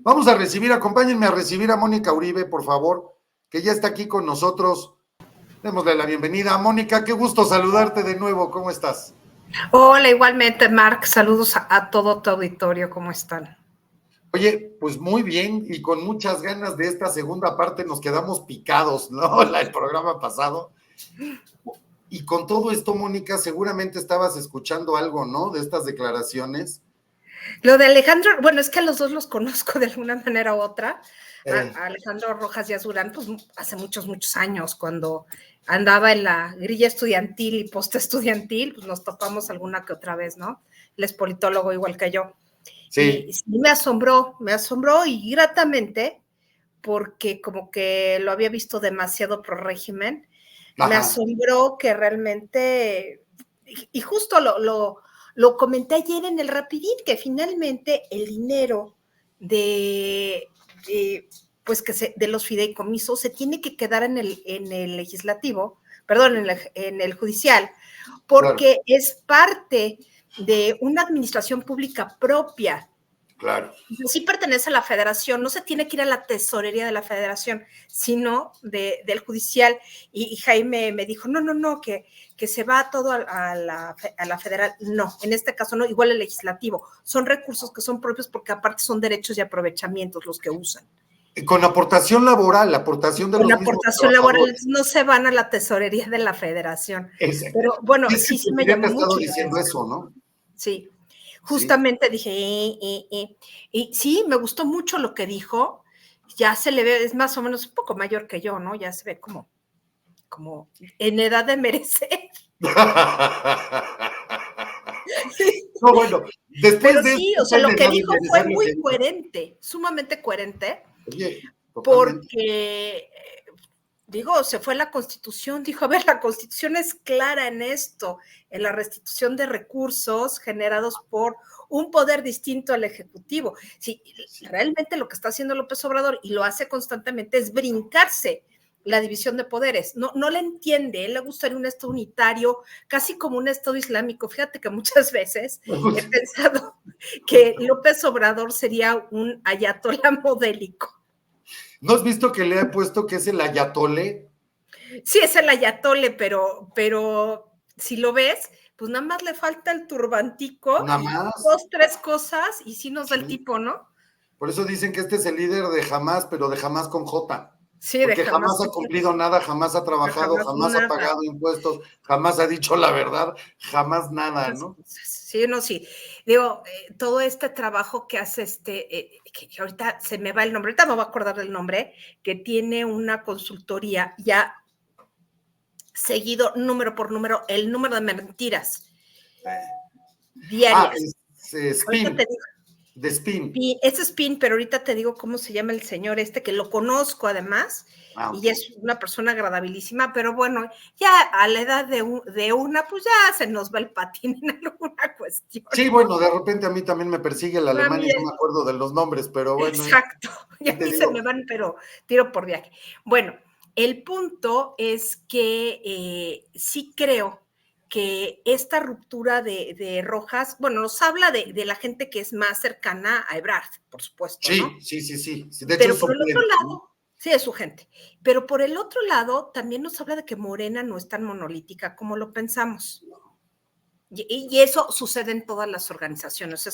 Vamos a recibir, acompáñenme a recibir a Mónica Uribe, por favor, que ya está aquí con nosotros. Démosle la bienvenida. Mónica, qué gusto saludarte de nuevo. ¿Cómo estás? Hola, igualmente, Marc. Saludos a todo tu auditorio. ¿Cómo están? Oye, pues muy bien y con muchas ganas de esta segunda parte. Nos quedamos picados, ¿no? El programa pasado. Y con todo esto, Mónica, seguramente estabas escuchando algo, ¿no? De estas declaraciones. Lo de Alejandro, bueno, es que a los dos los conozco de alguna manera u otra. A Alejandro Rojas y a Durán, pues hace muchos, muchos años, cuando andaba en la grilla estudiantil y postestudiantil, pues nos topamos alguna que otra vez, ¿no? Él es politólogo igual que yo. Sí. Y me asombró y gratamente, porque como que lo había visto demasiado pro régimen, me Ajá. asombró que realmente, y justo lo comenté ayer en el Rapidín, que finalmente el dinero pues de los fideicomisos se tiene que quedar en el legislativo, perdón, en el judicial, porque Claro. es parte de una administración pública propia. Claro. Sí pertenece a la federación, no se tiene que ir a la tesorería de la federación, sino del judicial. Y Jaime me dijo, no, que se va todo a la federal. No, en este caso no, igual el legislativo. Son recursos que son propios porque aparte son derechos y aprovechamientos los que usan. Con aportación laboral, aportación de Con los mismos aportación laboral, trabajadores. no se van a la tesorería de la federación. Exacto. Pero bueno, Es que sí el me presidente llamó ha estado mucho la diciendo atención. eso, ¿no? Sí. Sí. Justamente dije, y sí, me gustó mucho lo que dijo. Ya se le ve, es más o menos un poco mayor que yo, ¿no? Ya se ve como en edad de merecer. No, bueno, Pero después de sí, esto o sea, está en lo que edad de dijo fue merecer lo que muy dijo. coherente, sumamente coherente, Oye, totalmente. porque, digo, se fue la Constitución, dijo, a ver, la Constitución es clara en esto, en la restitución de recursos generados por un poder distinto al Ejecutivo. Sí, realmente lo que está haciendo López Obrador, y lo hace constantemente, es brincarse la división de poderes. No le entiende, él le gustaría un Estado unitario, casi como un Estado islámico. Fíjate que muchas veces he pensado que López Obrador sería un ayatolá modélico. ¿No has visto que le he puesto que es el ayatole? Sí, es el ayatole, pero si lo ves, pues nada más le falta el turbantico, Nada más. 2, 3 cosas, y sí nos da el Sí. tipo, ¿no? Por eso dicen que este es el líder de Jamás, pero de Jamás con J. Sí, de Porque jamás jamás ha cumplido nada, jamás ha trabajado, jamás jamás ha nada. pagado impuestos, jamás ha dicho la verdad, jamás nada, ¿no? Sí, no, sí. Digo, todo este trabajo que hace que ahorita se me va el nombre, ahorita me voy a acordar del nombre, que tiene una consultoría ya seguido número por número, el número de mentiras diarias. Es Ahorita Spin, te digo, de Spin. es Spin, pero ahorita te digo cómo se llama el señor que lo conozco además, Ok. y es una persona agradabilísima, pero bueno, ya a la edad de una, pues ya se nos va el patín en alguna cuestión. Sí, bueno, de repente a mí también me persigue el No, a alemán mí y no me acuerdo de los nombres, pero bueno, exacto, y ¿qué a te mí se digo? me van, pero tiro por viaje. Bueno, el punto es que sí creo que esta ruptura de Rojas, bueno, nos habla de la gente que es más cercana a Ebrard, por supuesto, ¿no? Sí. De hecho, Pero es por el otro suplente, ¿no? lado, sí, es su gente, pero por el otro lado también nos habla de que Morena no es tan monolítica como lo pensamos. Y eso sucede en todas las organizaciones,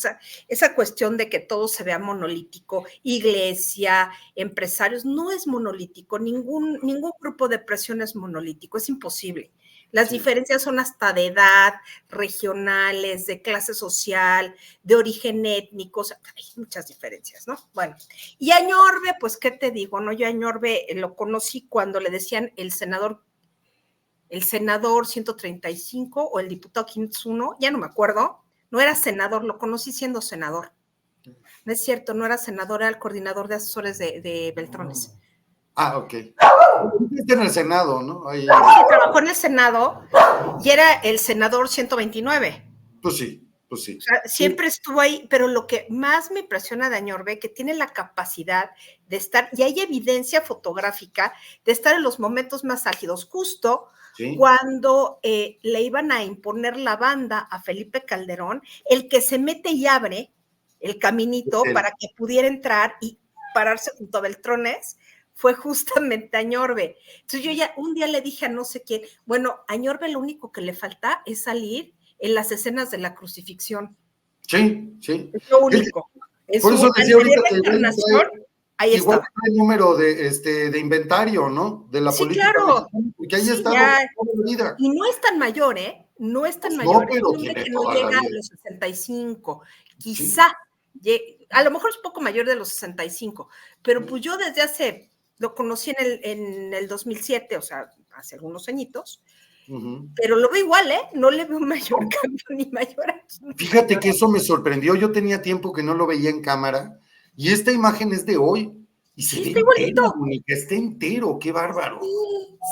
esa cuestión de que todo se vea monolítico, iglesia, empresarios, no es monolítico, ningún grupo de presión es monolítico, es imposible. Las Sí. diferencias son hasta de edad, regionales, de clase social, de origen étnico, o sea, hay muchas diferencias, ¿no? Bueno, y a Ñorbe, pues, ¿qué te digo? No, yo a Ñorbe lo conocí cuando le decían el senador 135 o el diputado 501, ya no me acuerdo, no era senador, lo conocí siendo senador. No es cierto, no era senador, era el coordinador de asesores de Beltrones. Ok. Está en el Senado, ¿no? Ahí, Sí, trabajó en el Senado y era el senador 129. pues sí. O sea, siempre estuvo ahí, pero lo que más me impresiona de Añorbe, que tiene la capacidad de estar, y hay evidencia fotográfica, de estar en los momentos más álgidos, justo Sí. cuando le iban a imponer la banda a Felipe Calderón, el que se mete y abre el caminito para que pudiera entrar y pararse junto a Beltrones, fue justamente Añorbe. Entonces yo ya un día le dije a no sé quién, bueno, a Añorbe lo único que le falta es salir en las escenas de la crucifixión. Sí, sí. Es lo único. Es por eso decía ahorita que encarnación, ahí igual estaba. el número de inventario, ¿no? De la Sí, política claro. mexicana, porque ahí Sí, está ya. toda la vida. Y no es tan mayor, ¿eh? No es tan Pues mayor. no, Es pero un hombre tiene que no toda la llega a vida. los 65. Sí. Quizá, a lo mejor es poco mayor de los 65, pero pues yo desde lo conocí en el 2007, o sea, hace algunos añitos, pero lo veo igual, ¿eh? No le veo mayor cambio ni mayor aquí. Fíjate que eso me sorprendió. Yo tenía tiempo que no lo veía en cámara y esta imagen es de hoy y se Sí, ve está entero, igualito. Mónica, está entero, qué bárbaro.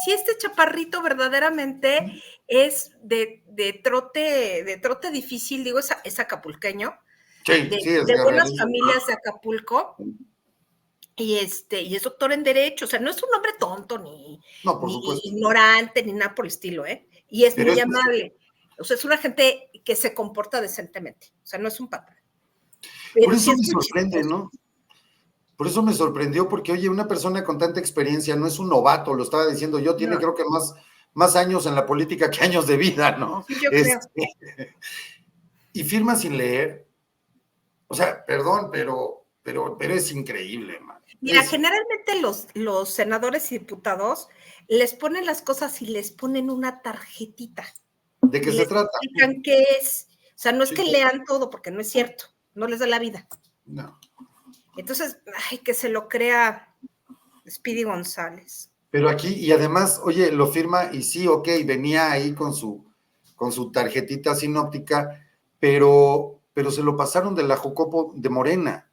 Sí, este chaparrito verdaderamente es de trote difícil, digo, es acapulqueño, Sí, sí, es de buenas guerrero. familias de Acapulco, y es doctor en Derecho, o sea, no es un hombre tonto, No, por ni supuesto. ignorante, ni nada por el estilo, ¿eh? Y es Pero muy amable. O sea, es una gente que se comporta decentemente, o sea, no es un patán. Por Pero sí eso es me muy sorprende, chistoso. ¿no? Por eso me sorprendió, porque oye, una persona con tanta experiencia no es un novato, lo estaba diciendo yo, tiene No, creo que más años en la política que años de vida, ¿no? sí, yo creo. Y firma sin leer. O sea, perdón, pero es increíble, man. Mira, generalmente los senadores y diputados les ponen las cosas y les ponen una tarjetita ¿De qué y se les trata? explican qué es. O sea, no es Sí, que lean todo porque no es cierto, no les da la vida. no. Entonces, ay, que se lo crea Speedy González. Pero aquí, y además, oye, lo firma y sí, ok, venía ahí con su tarjetita sinóptica, pero se lo pasaron de la Jocopo de Morena.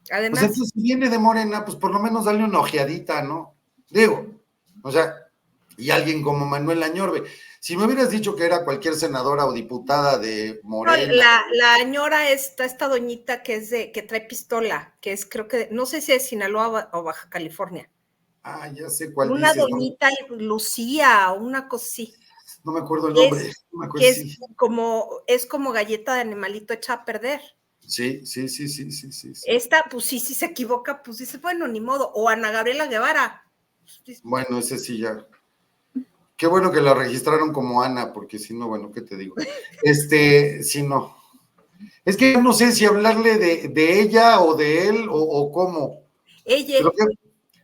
Pues Además, entonces, si viene de Morena, pues por lo menos darle una ojeadita, ¿no? Digo, o sea, y alguien como Manuel Añorbe. Si me hubieras dicho que era cualquier senadora o diputada de no, Morena. la señora esta doñita que trae pistola, que es creo que, no sé si es Sinaloa o Baja California. Ya sé cuál Una dices, doñita Lucía o una cosa así. no me acuerdo el Es, nombre, no me acuerdo, que sí. es como galleta de animalito hecha a perder. Sí. Esta, pues sí, si se equivoca, pues dice, bueno, ni modo. O Ana Gabriela Guevara. Bueno, ese sí ya. Qué bueno que la registraron como Ana, porque si no, bueno, ¿qué te digo? Si no. Es que no sé si hablarle de ella o de él o cómo. Ella, Pero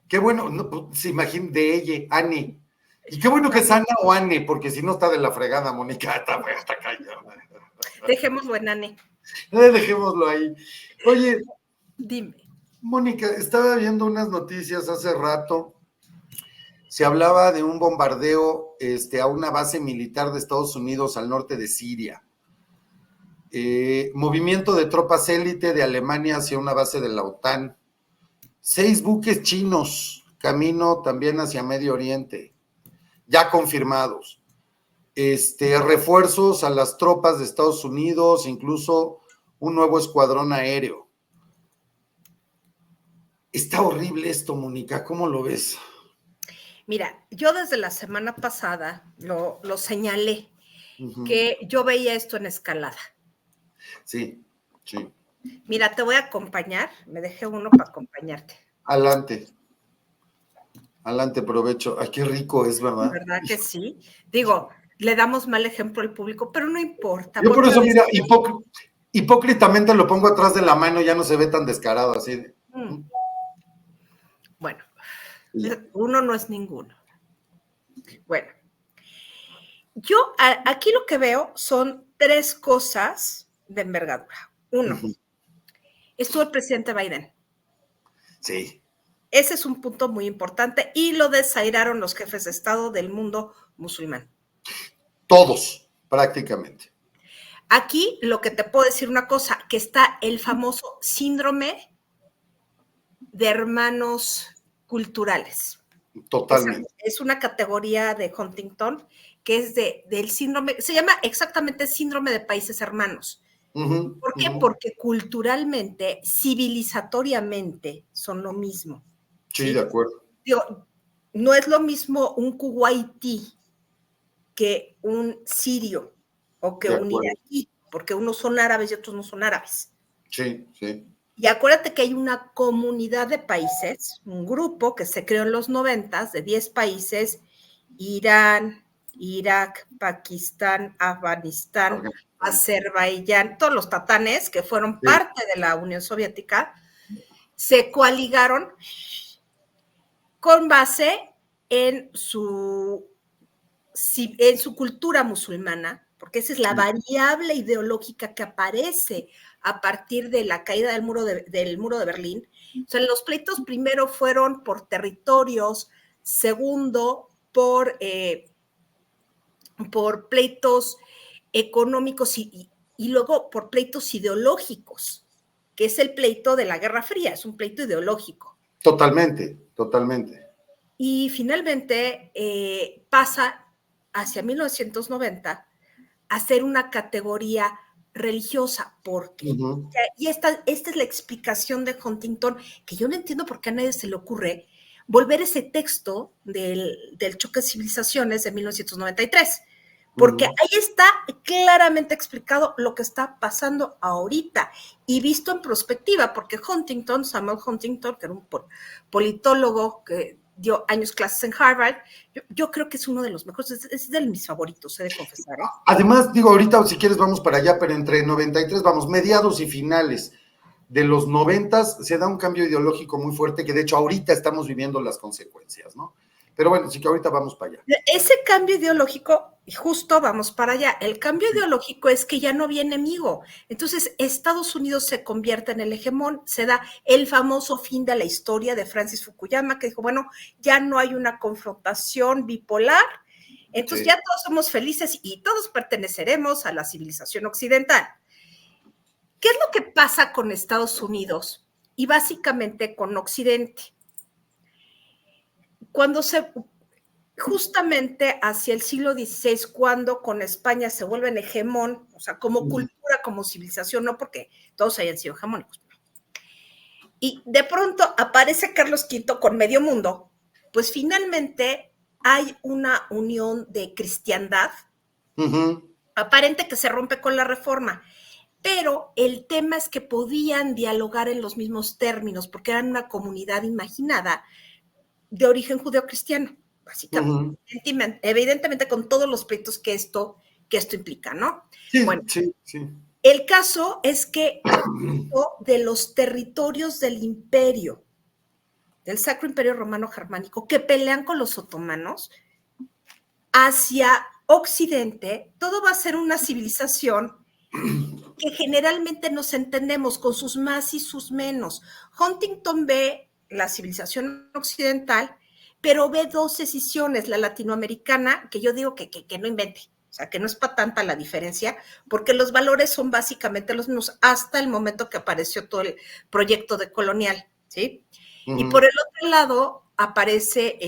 qué bueno, no, pues, se imagina de ella, Annie. Y qué bueno que es Ana o Anne, porque si no está de la fregada, Mónica, está callada. dejémoslo en Ane. Dejémoslo ahí. Oye, Dime. Mónica, estaba viendo unas noticias hace rato. Se hablaba de un bombardeo a una base militar de Estados Unidos al norte de Siria. Movimiento de tropas élite de Alemania hacia una base de la OTAN. 6 buques chinos, camino también hacia Medio Oriente, ya confirmados. Refuerzos a las tropas de Estados Unidos, incluso un nuevo escuadrón aéreo. Está horrible esto, Mónica, ¿cómo lo ves? Mira, yo desde la semana pasada lo señalé, que yo veía esto en escalada. Sí. Mira, te voy a acompañar, me dejé uno para acompañarte. Adelante, provecho. Ay, qué rico es, ¿verdad? ¿Verdad que sí? Digo, le damos mal ejemplo al público, pero no importa. Yo por Otra eso, vez. mira, hipócritamente lo pongo atrás de la mano, ya no se ve tan descarado así. Bueno, uno no es ninguno. Bueno, yo aquí lo que veo son 3 cosas de envergadura. Uno, estuvo el presidente Biden. Sí. Ese es un punto muy importante y lo desairaron los jefes de Estado del mundo musulmán. Todos, prácticamente. Aquí lo que te puedo decir una cosa, que está el famoso síndrome de hermanos culturales. Totalmente. Es una categoría de Huntington que es del síndrome, se llama exactamente síndrome de países hermanos. ¿Por qué? Porque culturalmente, civilizatoriamente, son lo mismo. Sí, de acuerdo. Digo, no es lo mismo un kuwaití que un sirio o que un iraquí, porque unos son árabes y otros no son árabes. Sí, sí. Y acuérdate que hay una comunidad de países, un grupo que se creó en los 90 de 10 países, Irán, Irak, Pakistán, Afganistán, Afganistán. Azerbaiyán, todos los tatanes que fueron Sí. parte de la Unión Soviética, se coaligaron con base en su cultura musulmana, porque esa es la variable ideológica que aparece a partir de la caída del muro de Berlín. O sea, los pleitos primero fueron por territorios, segundo por pleitos económicos y luego por pleitos ideológicos, que es el pleito de la Guerra Fría, es un pleito ideológico. Totalmente, totalmente. Y finalmente pasa hacia 1990 a ser una categoría religiosa. ¿Por qué? Y esta es la explicación de Huntington, que yo no entiendo por qué a nadie se le ocurre volver ese texto del choque de civilizaciones de 1993, porque ahí está claramente explicado lo que está pasando ahorita y visto en perspectiva, porque Samuel Huntington, que era un politólogo que dio años clases en Harvard, yo creo que es uno de los mejores, es de mis favoritos, he de confesar. Además, digo, ahorita si quieres vamos para allá, pero entre 93, vamos, mediados y finales de los 90 se da un cambio ideológico muy fuerte que de hecho ahorita estamos viviendo las consecuencias, ¿no? Pero bueno, sí que ahorita vamos para allá. Ese cambio ideológico, y justo vamos para allá, el cambio ideológico es que ya no había enemigo. Entonces, Estados Unidos se convierte en el hegemón, se da el famoso fin de la historia de Francis Fukuyama, que dijo, bueno, ya no hay una confrontación bipolar, entonces ya todos somos felices y todos perteneceremos a la civilización occidental. ¿Qué es lo que pasa con Estados Unidos y básicamente con Occidente? Cuando justamente hacia el siglo XVI, cuando con España se vuelven hegemón, o sea, como cultura, como civilización, no porque todos hayan sido hegemónicos. Y de pronto aparece Carlos V con medio mundo, pues finalmente hay una unión de cristiandad aparente que se rompe con la Reforma. Pero el tema es que podían dialogar en los mismos términos, porque eran una comunidad imaginada de origen judeocristiano, básicamente, evidentemente con todos los pleitos que esto implica, ¿no? Sí, bueno, sí. El caso es que de los territorios del imperio, del Sacro Imperio Romano Germánico, que pelean con los otomanos, hacia Occidente, todo va a ser una civilización que generalmente nos entendemos con sus más y sus menos. Huntington ve la civilización occidental, pero ve dos escisiones, la latinoamericana, que yo digo que no invente, o sea, que no es para tanta la diferencia, porque los valores son básicamente los mismos hasta el momento que apareció todo el proyecto de colonial, ¿sí? Y por el otro lado aparece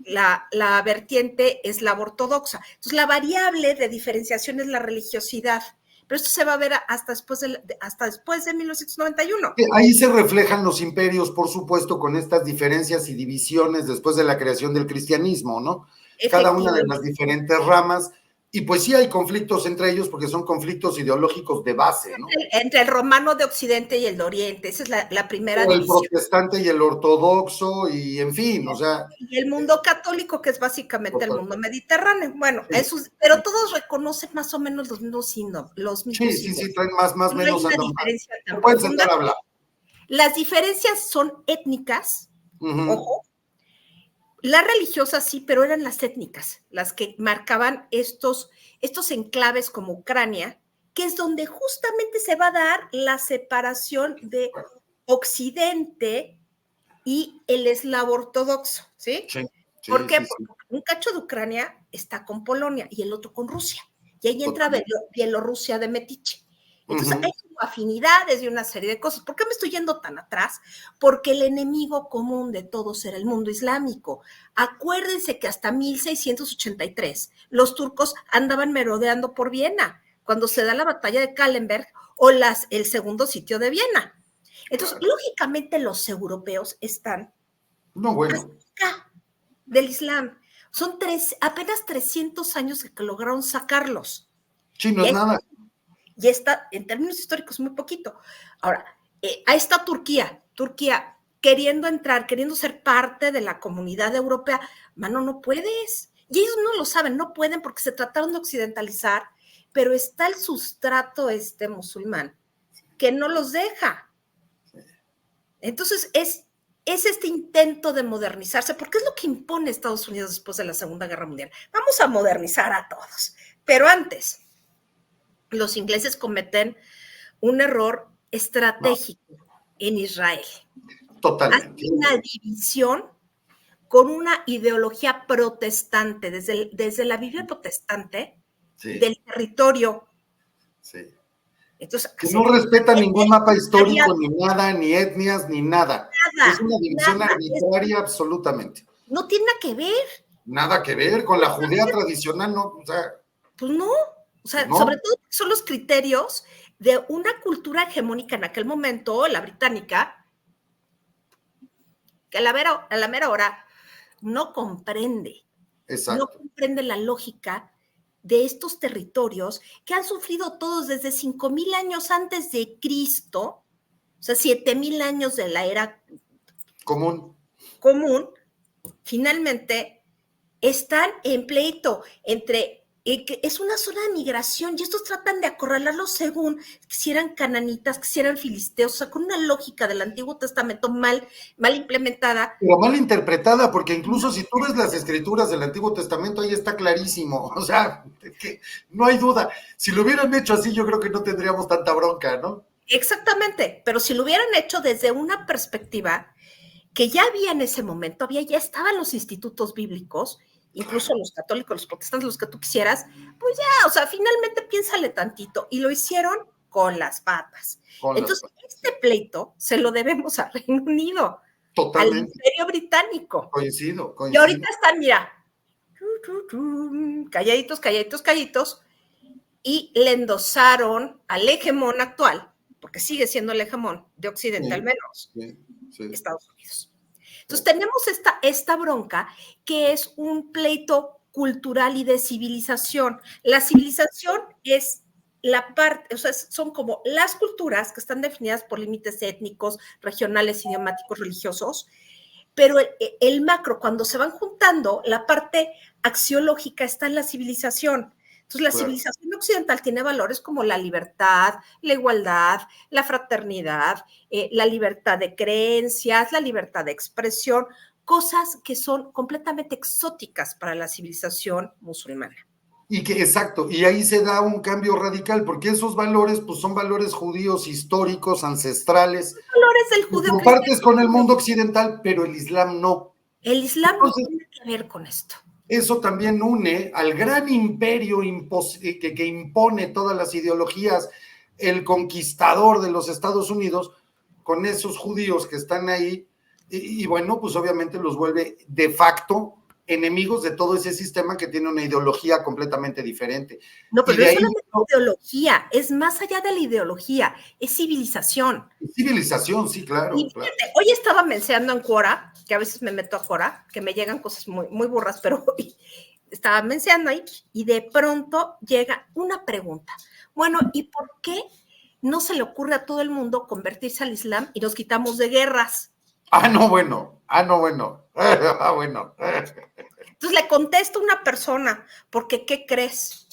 la vertiente eslavo ortodoxa. Entonces, la variable de diferenciación es la religiosidad. Pero esto se va a ver hasta después de 1991. Ahí se reflejan los imperios, por supuesto, con estas diferencias y divisiones después de la creación del cristianismo, ¿no? Cada una de las diferentes ramas. Y pues sí hay conflictos entre ellos porque son conflictos ideológicos de base, ¿no? Entre el romano de Occidente y el de Oriente, esa es la primera o el división. Protestante y el ortodoxo, y en fin, o sea. Y el mundo católico, que es básicamente el mundo mediterráneo. Bueno, eso, pero todos reconocen más o menos los mismos signos. Sí, traen más o menos. No hay una diferencia tan pueden sentar a hablar. Las diferencias son étnicas, ojo. Las religiosas sí, pero eran las étnicas las que marcaban estos enclaves como Ucrania, que es donde justamente se va a dar la separación de Occidente y el eslavo ortodoxo, ¿sí? ¿Por qué? Porque un cacho de Ucrania está con Polonia y el otro con Rusia. Y ahí entra Bielorrusia de metiche. Entonces hay afinidades y una serie de cosas. ¿Por qué me estoy yendo tan atrás? Porque el enemigo común de todos era el mundo islámico. Acuérdense que hasta 1683 los turcos andaban merodeando por Viena, cuando se da la batalla de Kahlenberg o el segundo sitio de Viena. Entonces, lógicamente los europeos están cerca del Islam. Son apenas 300 años que lograron sacarlos. Sí, no es nada. y está, en términos históricos, muy poquito. Ahora, ahí está Turquía queriendo entrar, queriendo ser parte de la comunidad europea. Mano, no puedes. Y ellos no lo saben, no pueden porque se trataron de occidentalizar, pero está el sustrato musulmán que no los deja. Entonces, es este intento de modernizarse, porque es lo que impone Estados Unidos después de la Segunda Guerra Mundial. Vamos a modernizar a todos. Pero antes, los ingleses cometen un error estratégico en Israel. Totalmente. Hace una división con una ideología protestante, desde la Biblia protestante, sí, del territorio. Sí. Entonces, que no respeta ningún mapa histórico, ni nada, ni etnias, ni nada. Es una división arbitraria absolutamente. No tiene nada que ver. Nada que ver con la Judea tradicional, no, o sea. Pues no, o sea, sobre todo son los criterios de una cultura hegemónica en aquel momento, la británica, que a la mera hora no comprende. Exacto. No comprende la lógica de estos territorios que han sufrido todos desde 5,000 años antes de Cristo, o sea, 7,000 años de la era común, finalmente están en pleito entre, es una zona de migración y estos tratan de acorralarlos según si eran cananitas, si eran filisteos, o sea, con una lógica del Antiguo Testamento mal implementada. Pero mal interpretada, porque incluso si tú ves las escrituras del Antiguo Testamento, ahí está clarísimo, o sea, que no hay duda. Si lo hubieran hecho así, yo creo que no tendríamos tanta bronca, ¿no? Exactamente, pero si lo hubieran hecho desde una perspectiva que ya había en ese momento, ya estaban los institutos bíblicos, incluso los católicos, los protestantes, los que tú quisieras, pues ya, o sea, finalmente piénsale tantito, y lo hicieron con las patas. Entonces, este pleito se lo debemos al Reino Unido, totalmente, al Imperio Británico. Coincido. Y ahorita están, mira, calladitos, y le endosaron al hegemón actual, porque sigue siendo el hegemón de Occidente, al menos, Estados Unidos. Entonces tenemos esta bronca que es un pleito cultural y de civilización. La civilización es la parte, o sea, son como las culturas que están definidas por límites étnicos, regionales, idiomáticos, religiosos, pero el macro, cuando se van juntando, la parte axiológica está en la civilización. Entonces, la civilización occidental tiene valores como la libertad, la igualdad, la fraternidad, la libertad de creencias, la libertad de expresión, cosas que son completamente exóticas para la civilización musulmana. Exacto, y ahí se da un cambio radical, porque esos valores, pues son valores judíos históricos, ancestrales. Valores del judío. Compartes con el mundo occidental, pero el Islam no. El Islam no tiene que ver con esto. Eso también une al gran imperio que impone todas las ideologías, el conquistador de los Estados Unidos, con esos judíos que están ahí, y bueno, pues obviamente los vuelve de facto enemigos de todo ese sistema que tiene una ideología completamente diferente. No, pero eso no es ideología, es más allá de la ideología, es civilización. Civilización, sí, claro. Y fíjate, hoy estaba mencionando en Quora, que a veces me meto a Quora, que me llegan cosas muy, muy burras, pero hoy estaba mencionando ahí y de pronto llega una pregunta. Bueno, ¿y por qué no se le ocurre a todo el mundo convertirse al Islam y nos quitamos de guerras? Bueno. Bueno. Entonces le contesto a una persona, porque ¿qué crees?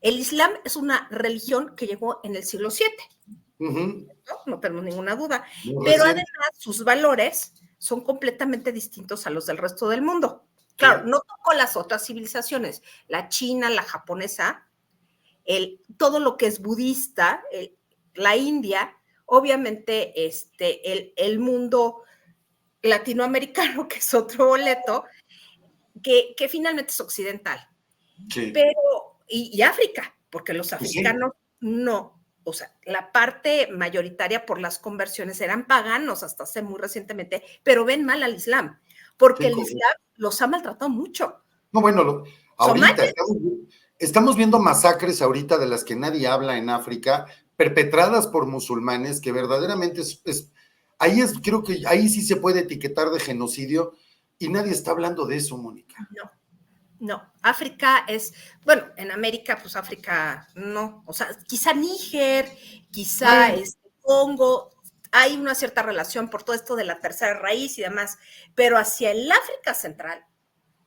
El Islam es una religión que llegó en el siglo VII. No tenemos ninguna duda. Pero además sus valores son completamente distintos a los del resto del mundo. Claro, no tocó las otras civilizaciones, la china, la japonesa, todo lo que es budista, la India, obviamente el mundo latinoamericano, que es otro boleto, que finalmente es occidental. Sí. Pero, y África, porque los africanos no. O sea, la parte mayoritaria por las conversiones eran paganos hasta hace muy recientemente, pero ven mal al Islam, porque el Islam los ha maltratado mucho. No, bueno, ahorita estamos viendo masacres ahorita de las que nadie habla en África, perpetradas por musulmanes, que verdaderamente creo que ahí sí se puede etiquetar de genocidio, y nadie está hablando de eso, Mónica. No, África es, bueno, en América, pues África no, o sea, quizá Níger, quizá Congo, hay una cierta relación por todo esto de la tercera raíz y demás, pero hacia el África Central,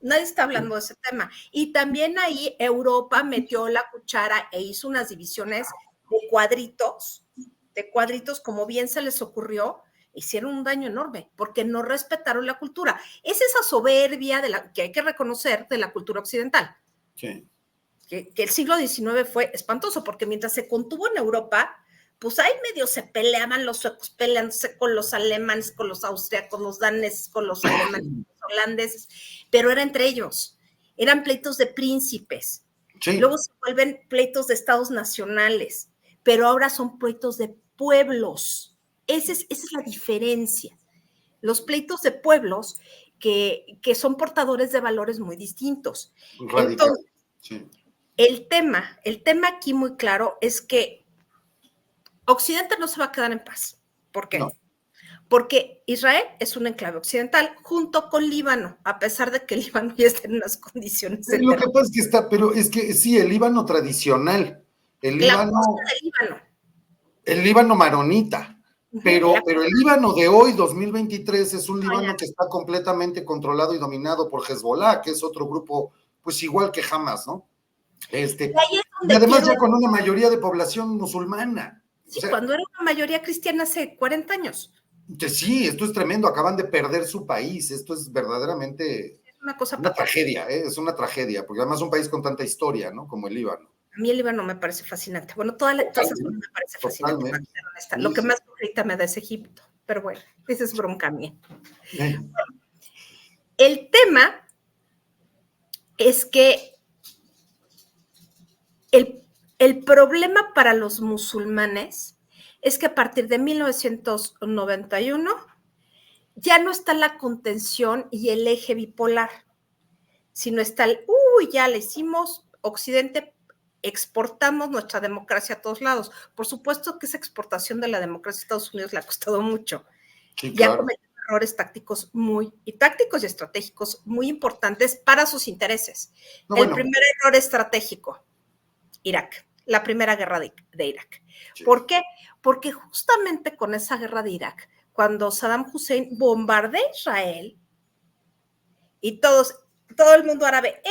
nadie está hablando de ese tema. Y también ahí Europa metió la cuchara e hizo unas divisiones de cuadritos, como bien se les ocurrió, hicieron un daño enorme, porque no respetaron la cultura. Es esa soberbia que hay que reconocer de la cultura occidental. Sí. Que el siglo XIX fue espantoso, porque mientras se contuvo en Europa, pues ahí medio se peleaban los suecos, peleándose con los alemanes, con los austriacos, los daneses, con los alemanes, los holandeses, pero era entre ellos, eran pleitos de príncipes, Sí. Luego se vuelven pleitos de estados nacionales, pero ahora son pleitos de pueblos. Esa es la diferencia. Los pleitos de pueblos que son portadores de valores muy distintos. Radical. Entonces, sí. el tema aquí muy claro es que Occidente no se va a quedar en paz. ¿Por qué? No. Porque Israel es un enclave occidental junto con Líbano, a pesar de que el Líbano ya está en unas condiciones de Lo que pasa es que está, pero es que sí, el Líbano tradicional, el Líbano maronita, pero el Líbano de hoy, 2023, es un Líbano que está completamente controlado y dominado por Hezbollah, que es otro grupo, pues igual que Hamas, ¿no? Y además ya con una mayoría de población musulmana. Sí, o sea, cuando era una mayoría cristiana hace 40 años. Sí, esto es tremendo, acaban de perder su país, esto es verdaderamente una cosa una tragedia, es una tragedia, porque además es un país con tanta historia, ¿no? Como el Líbano. A mí el Líbano me parece fascinante. Bueno, toda esa zona me parece fascinante. Sí, lo que más ahorita me da es Egipto, pero bueno, esa es bronca mía. El tema es que el problema para los musulmanes es que a partir de 1991 ya no está la contención y el eje bipolar, sino está ya le hicimos, Occidente, exportamos nuestra democracia a todos lados. Por supuesto que esa exportación de la democracia a Estados Unidos le ha costado mucho. Sí, claro. Ya cometió errores tácticos y estratégicos muy importantes para sus intereses. El primer error estratégico, Irak, la primera guerra de Irak. Sí. ¿Por qué? Porque justamente con esa guerra de Irak, cuando Saddam Hussein bombardea Israel y todo el mundo árabe,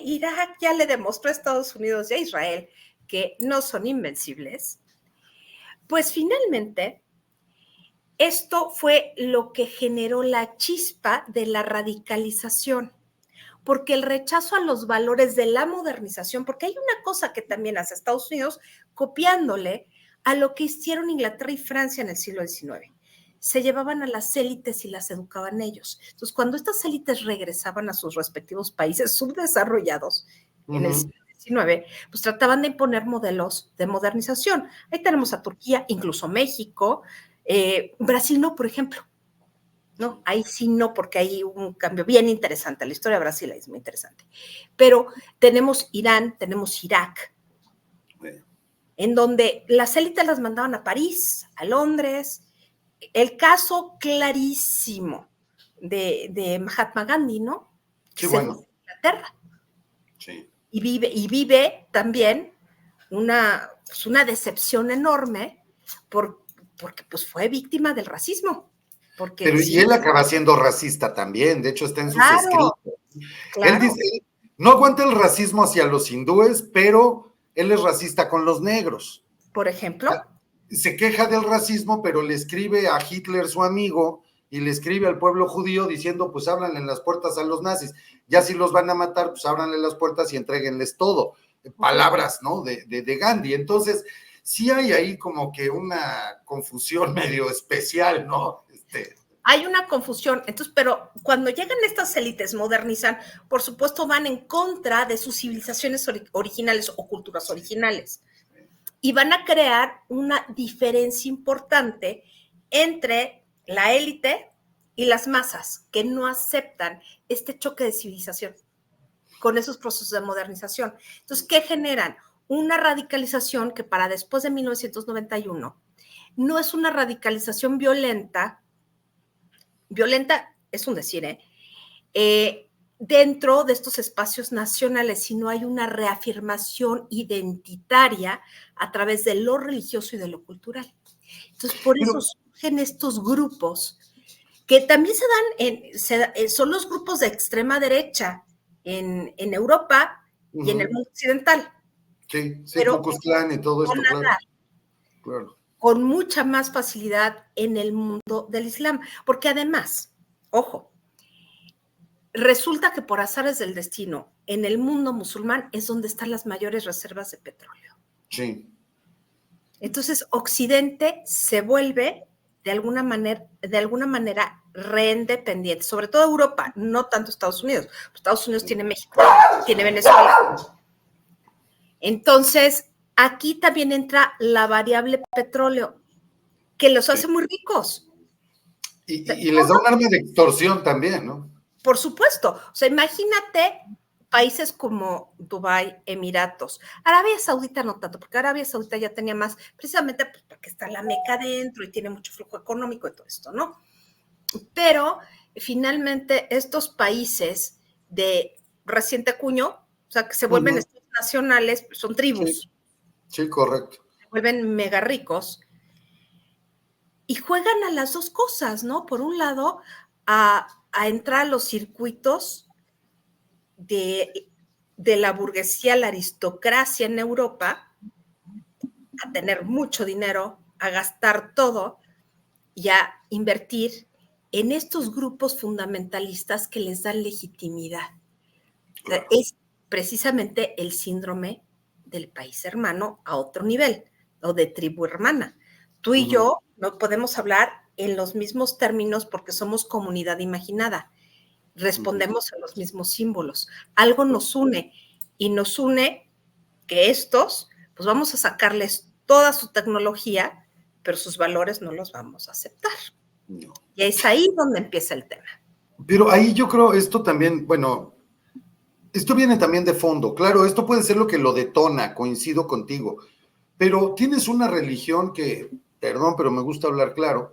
Irak ya le demostró a Estados Unidos y a Israel que no son invencibles, pues finalmente esto fue lo que generó la chispa de la radicalización, porque el rechazo a los valores de la modernización, porque hay una cosa que también hace Estados Unidos copiándole a lo que hicieron Inglaterra y Francia en el siglo XIX. Se llevaban a las élites y las educaban ellos. Entonces, cuando estas élites regresaban a sus respectivos países subdesarrollados en el siglo XIX, pues trataban de imponer modelos de modernización. Ahí tenemos a Turquía, incluso México, Brasil no, por ejemplo. No, ahí sí no, porque hay un cambio bien interesante. La historia de Brasil es muy interesante. Pero tenemos Irán, tenemos Irak, en donde las élites las mandaban a París, a Londres. El caso clarísimo de Mahatma Gandhi, ¿no? Sí, bueno. Inglaterra. Sí. Y vive también una decepción enorme porque pues fue víctima del racismo. Pero y él acaba siendo racista también, de hecho está en sus escritos. Claro. Él dice, no aguanta el racismo hacia los hindúes, pero él es racista con los negros. Por ejemplo. Se queja del racismo, pero le escribe a Hitler, su amigo, y le escribe al pueblo judío diciendo, pues ábranle las puertas a los nazis. Ya si los van a matar, pues ábranle las puertas y entréguenles todo. Palabras, ¿no? De Gandhi. Entonces, sí hay ahí como que una confusión medio especial, ¿no? Hay una confusión, entonces, pero cuando llegan estas élites, modernizan, por supuesto van en contra de sus civilizaciones originales o culturas originales y van a crear una diferencia importante entre la élite y las masas que no aceptan este choque de civilización con esos procesos de modernización. Entonces, ¿qué generan? Una radicalización que para después de 1991 no es una radicalización violenta es un decir, dentro de estos espacios nacionales, sino hay una reafirmación identitaria a través de lo religioso y de lo cultural. Entonces, por eso surgen estos grupos que también son los grupos de extrema derecha en Europa y en el mundo occidental. Sí, Ku Klux Klan y todo esto, claro. Con mucha más facilidad en el mundo del Islam, porque además, ojo, resulta que por azares del destino, en el mundo musulmán es donde están las mayores reservas de petróleo. Sí. Entonces, Occidente se vuelve de alguna manera rehén dependiente, sobre todo Europa, no tanto Estados Unidos. Estados Unidos tiene México, tiene Venezuela. Entonces, aquí también entra la variable petróleo, que los hace muy ricos. Y les da un arma de extorsión también, ¿no? Por supuesto. O sea, imagínate países como Dubái, Emiratos, Arabia Saudita no tanto, porque Arabia Saudita ya tenía más, precisamente pues, porque está la Meca dentro y tiene mucho flujo económico y todo esto, ¿no? Pero finalmente estos países de reciente cuño, o sea, que se vuelven estados nacionales, son tribus. Sí, correcto. Se vuelven mega ricos y juegan a las dos cosas, ¿no? Por un lado, a entrar a los circuitos de la burguesía, la aristocracia en Europa, a tener mucho dinero, a gastar todo y a invertir en estos grupos fundamentalistas que les dan legitimidad. Claro. Es precisamente el síndrome del país hermano a otro nivel, o de tribu hermana. Tú y yo no podemos hablar en los mismos términos porque somos comunidad imaginada. Respondemos a los mismos símbolos. Algo nos une, y nos une que estos, pues vamos a sacarles toda su tecnología, pero sus valores no los vamos a aceptar. No. Y es ahí donde empieza el tema. Pero ahí yo creo esto también, bueno, esto viene también de fondo. Claro, esto puede ser lo que lo detona, coincido contigo, pero tienes una religión que, perdón, pero me gusta hablar claro,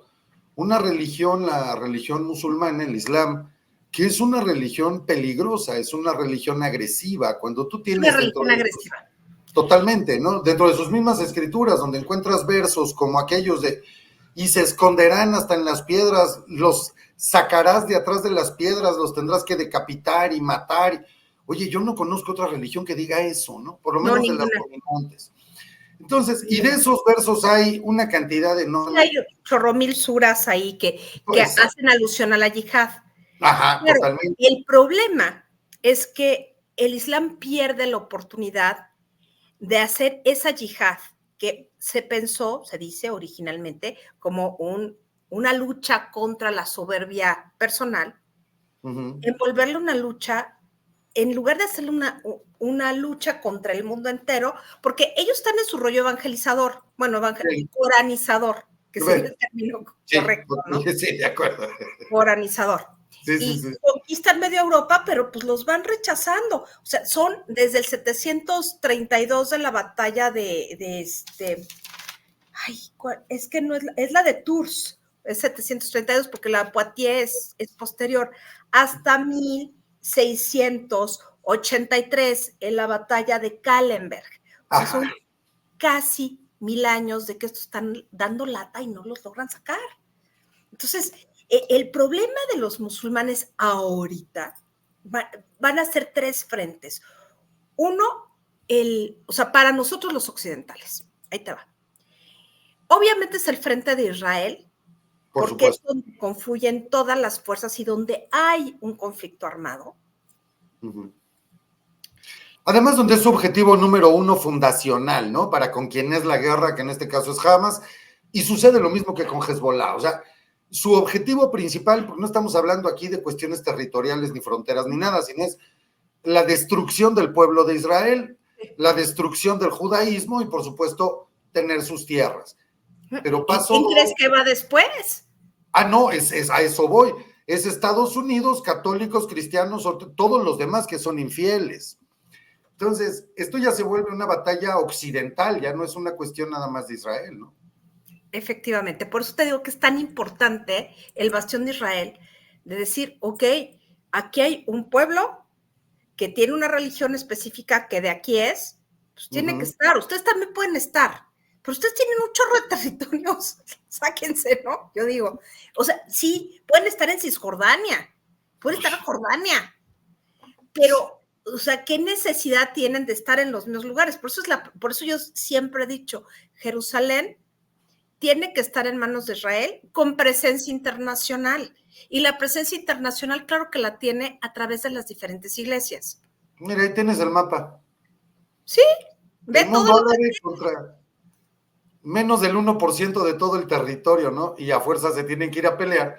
una religión, la religión musulmana, el Islam, que es una religión peligrosa, es una religión agresiva. Cuando tú tienes... Una religión agresiva. Totalmente, ¿no? Dentro de sus mismas escrituras, donde encuentras versos como aquellos de, y se esconderán hasta en las piedras, los sacarás de atrás de las piedras, los tendrás que decapitar y matar. Oye, yo no conozco otra religión que diga eso, ¿no? Por lo menos de las dominantes. Entonces, y de esos versos hay una cantidad enorme. Hay 8,000 suras ahí que hacen alusión a la yihad. Ajá, pero totalmente. El problema es que el Islam pierde la oportunidad de hacer esa yihad que se pensó, se dice originalmente, como una lucha contra la soberbia personal, envolverle una lucha, en lugar de hacerle una lucha contra el mundo entero, porque ellos están en su rollo evangelizador, bueno, coranizador, que sería el término correcto, ¿no? Sí, de acuerdo. Coranizador. Sí. Conquistan medio Europa, pero pues los van rechazando. O sea, son desde el 732 de la batalla es que no es la de Tours, es 732 porque la Poitiers es posterior, hasta 1683 en la batalla de Kahlenberg. O sea, son casi 1000 años de que estos están dando lata y no los logran sacar. Entonces, el problema de los musulmanes ahorita van a ser tres frentes. Uno, o sea, para nosotros los occidentales, ahí te va. Obviamente es el frente de Israel, porque es donde confluyen todas las fuerzas y donde hay un conflicto armado. Además, donde es su objetivo número uno fundacional, ¿no? Para con quien es la guerra, que en este caso es Hamas, y sucede lo mismo que con Hezbollah. O sea, su objetivo principal, porque no estamos hablando aquí de cuestiones territoriales ni fronteras ni nada, sino es la destrucción del pueblo de Israel, la destrucción del judaísmo y, por supuesto, tener sus tierras. Pero ¿Quién crees que va después? No, a eso voy. Es Estados Unidos, católicos, cristianos, todos los demás que son infieles. Entonces, esto ya se vuelve una batalla occidental, ya no es una cuestión nada más de Israel, ¿no? Efectivamente, por eso te digo que es tan importante el bastión de Israel, de decir, ok, aquí hay un pueblo que tiene una religión específica que de aquí es, pues tiene que estar. Ustedes también pueden estar, pero ustedes tienen un chorro de territorios. Sáquense, ¿no? Yo digo, o sea, sí, pueden estar en Cisjordania, pueden estar en Jordania, pero, o sea, ¿qué necesidad tienen de estar en los mismos lugares? Por eso yo siempre he dicho, Jerusalén tiene que estar en manos de Israel con presencia internacional. Y la presencia internacional, claro que la tiene a través de las diferentes iglesias. Mira, ahí tienes el mapa. Sí, ve El todo mundo lo que árabe contra menos del 1% de todo el territorio, ¿no? Y a fuerza se tienen que ir a pelear.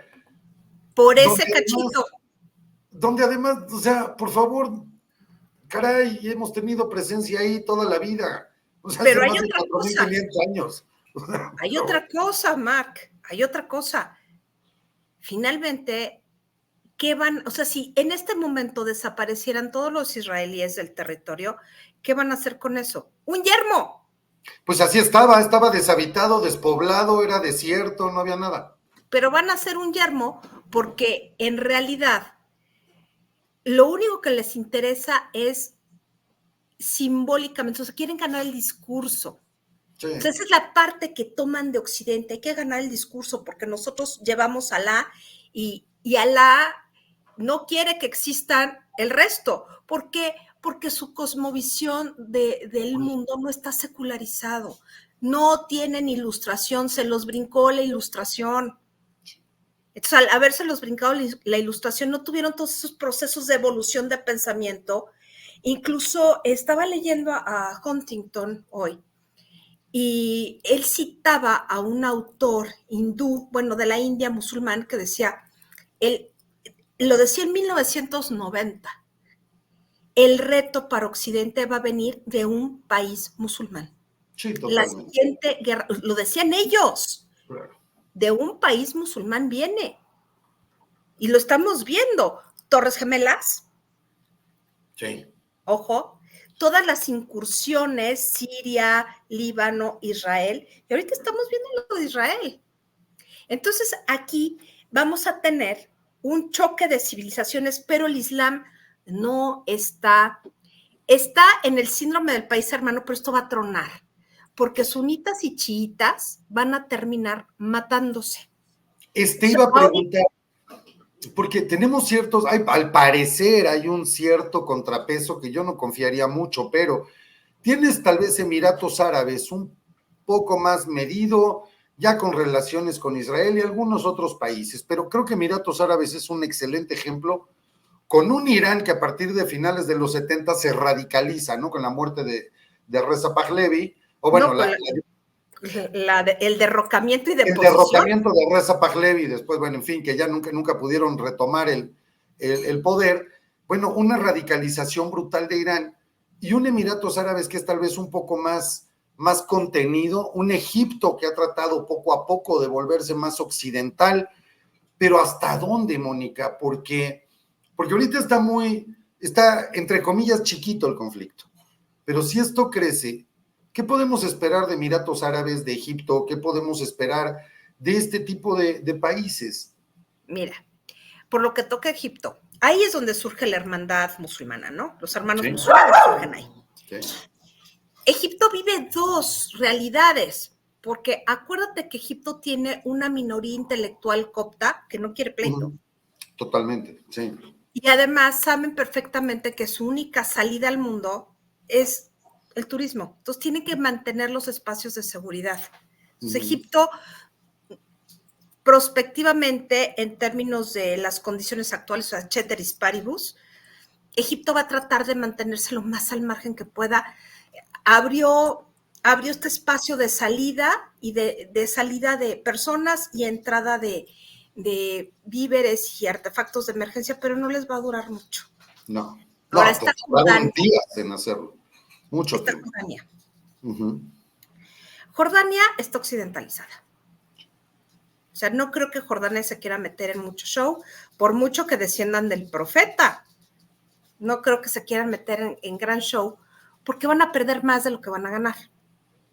por ese Donde cachito. además, o sea, por favor, caray, hemos tenido presencia ahí toda la vida. O sea, hace Pero hay más de otra cosa. 4.500 años. Hay otra cosa, Mark. Hay otra cosa. Finalmente, ¿qué van? O sea, si en este momento desaparecieran todos los israelíes del territorio, ¿qué van a hacer con eso? ¡Un yermo! Pues así estaba deshabitado, despoblado, era desierto, no había nada. Pero van a hacer un yermo porque en realidad lo único que les interesa es simbólicamente, o sea, quieren ganar el discurso. Sí. O sea, esa es la parte que toman de Occidente, hay que ganar el discurso porque nosotros llevamos a Alá y Alá no quiere que existan el resto. ¿Por qué? Porque su cosmovisión del mundo no está secularizado, no tienen ilustración, se los brincó la ilustración. Entonces, al habérselos brincado la ilustración, no tuvieron todos esos procesos de evolución de pensamiento. Incluso estaba leyendo a Huntington hoy, y él citaba a un autor hindú, bueno, de la India musulmán, que decía, lo decía en 1990, el reto para Occidente va a venir de un país musulmán. Sí, La totalmente. siguiente guerra, lo decían ellos, Claro. de un país musulmán viene. Y lo estamos viendo. Torres Gemelas, Sí. ojo, todas las incursiones, Siria, Líbano, Israel, y ahorita estamos viendo lo de Israel. Entonces aquí vamos a tener un choque de civilizaciones, pero el Islam no está en el síndrome del país hermano, pero esto va a tronar, porque sunitas y chiitas van a terminar matándose. Iba a preguntar, porque tenemos al parecer hay un cierto contrapeso que yo no confiaría mucho, pero tienes tal vez Emiratos Árabes un poco más medido, ya con relaciones con Israel y algunos otros países, pero creo que Emiratos Árabes es un excelente ejemplo con un Irán que a partir de finales de los 70 se radicaliza, ¿no? Con la muerte de Reza Pahlavi, o bueno, no, el derrocamiento y deposición. El derrocamiento de Reza Pahlavi, después, bueno, en fin, que ya nunca pudieron retomar el poder. Bueno, una radicalización brutal de Irán y un Emiratos Árabes que es tal vez un poco más contenido, un Egipto que ha tratado poco a poco de volverse más occidental, pero ¿hasta dónde, Mónica? Porque ahorita está entre comillas chiquito el conflicto, pero si esto crece, ¿qué podemos esperar de Emiratos Árabes, de Egipto? ¿Qué podemos esperar de este tipo de países? Mira, por lo que toca Egipto, ahí es donde surge la hermandad musulmana, ¿no? Los hermanos musulmanes surgen ahí. Sí. Egipto vive dos realidades, porque acuérdate que Egipto tiene una minoría intelectual copta que no quiere pleito. Totalmente, sí. Y además saben perfectamente que su única salida al mundo es el turismo. Entonces tienen que mantener los espacios de seguridad. Entonces, Egipto, prospectivamente, en términos de las condiciones actuales, o sea, ceteris paribus, Egipto va a tratar de mantenerse lo más al margen que pueda. Abrió este espacio de salida y de salida de personas y entrada de víveres y artefactos de emergencia, pero no les va a durar mucho. No. Ahora está Jordania. Días en hacerlo. Mucho está tiempo. Jordania. Jordania está occidentalizada. O sea, no creo que Jordania se quiera meter en mucho show, por mucho que desciendan del profeta. No creo que se quieran meter en gran show, porque van a perder más de lo que van a ganar.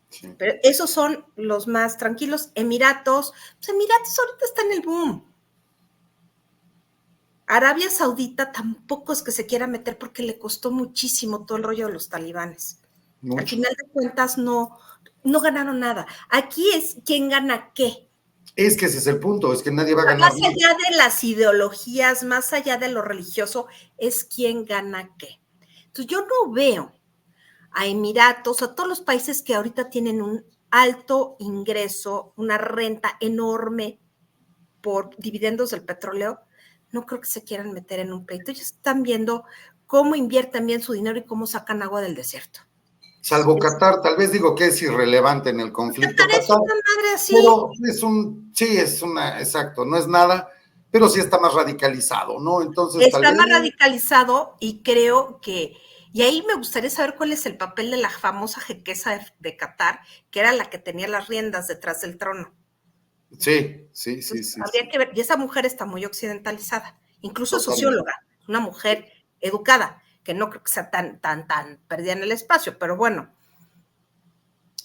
Sí. Pero esos son los más tranquilos. Emiratos, pues Emiratos ahorita está en el boom. Arabia Saudita tampoco es que se quiera meter porque le costó muchísimo todo el rollo de los talibanes. Mucho. Al final de cuentas no ganaron nada. Aquí es quién gana qué. Es que ese es el punto, es que nadie va a ganar. Más allá de las ideologías, más allá de lo religioso, es quién gana qué. Entonces yo no veo a Emiratos, a todos los países que ahorita tienen un alto ingreso, una renta enorme por dividendos del petróleo, no creo que se quieran meter en un pleito. Ellos están viendo cómo invierten bien su dinero y cómo sacan agua del desierto. Salvo Qatar, tal vez digo que es irrelevante en el conflicto. Qatar es una madre así. Pero es una, exacto, no es nada, pero sí está más radicalizado, ¿no? Entonces, está más radicalizado y creo que, y ahí me gustaría saber cuál es el papel de la famosa jequesa de Qatar, que era la que tenía las riendas detrás del trono. Sí. Habría que ver, y esa mujer está muy occidentalizada, incluso es socióloga, una mujer educada, que no creo que sea tan perdida en el espacio, pero bueno.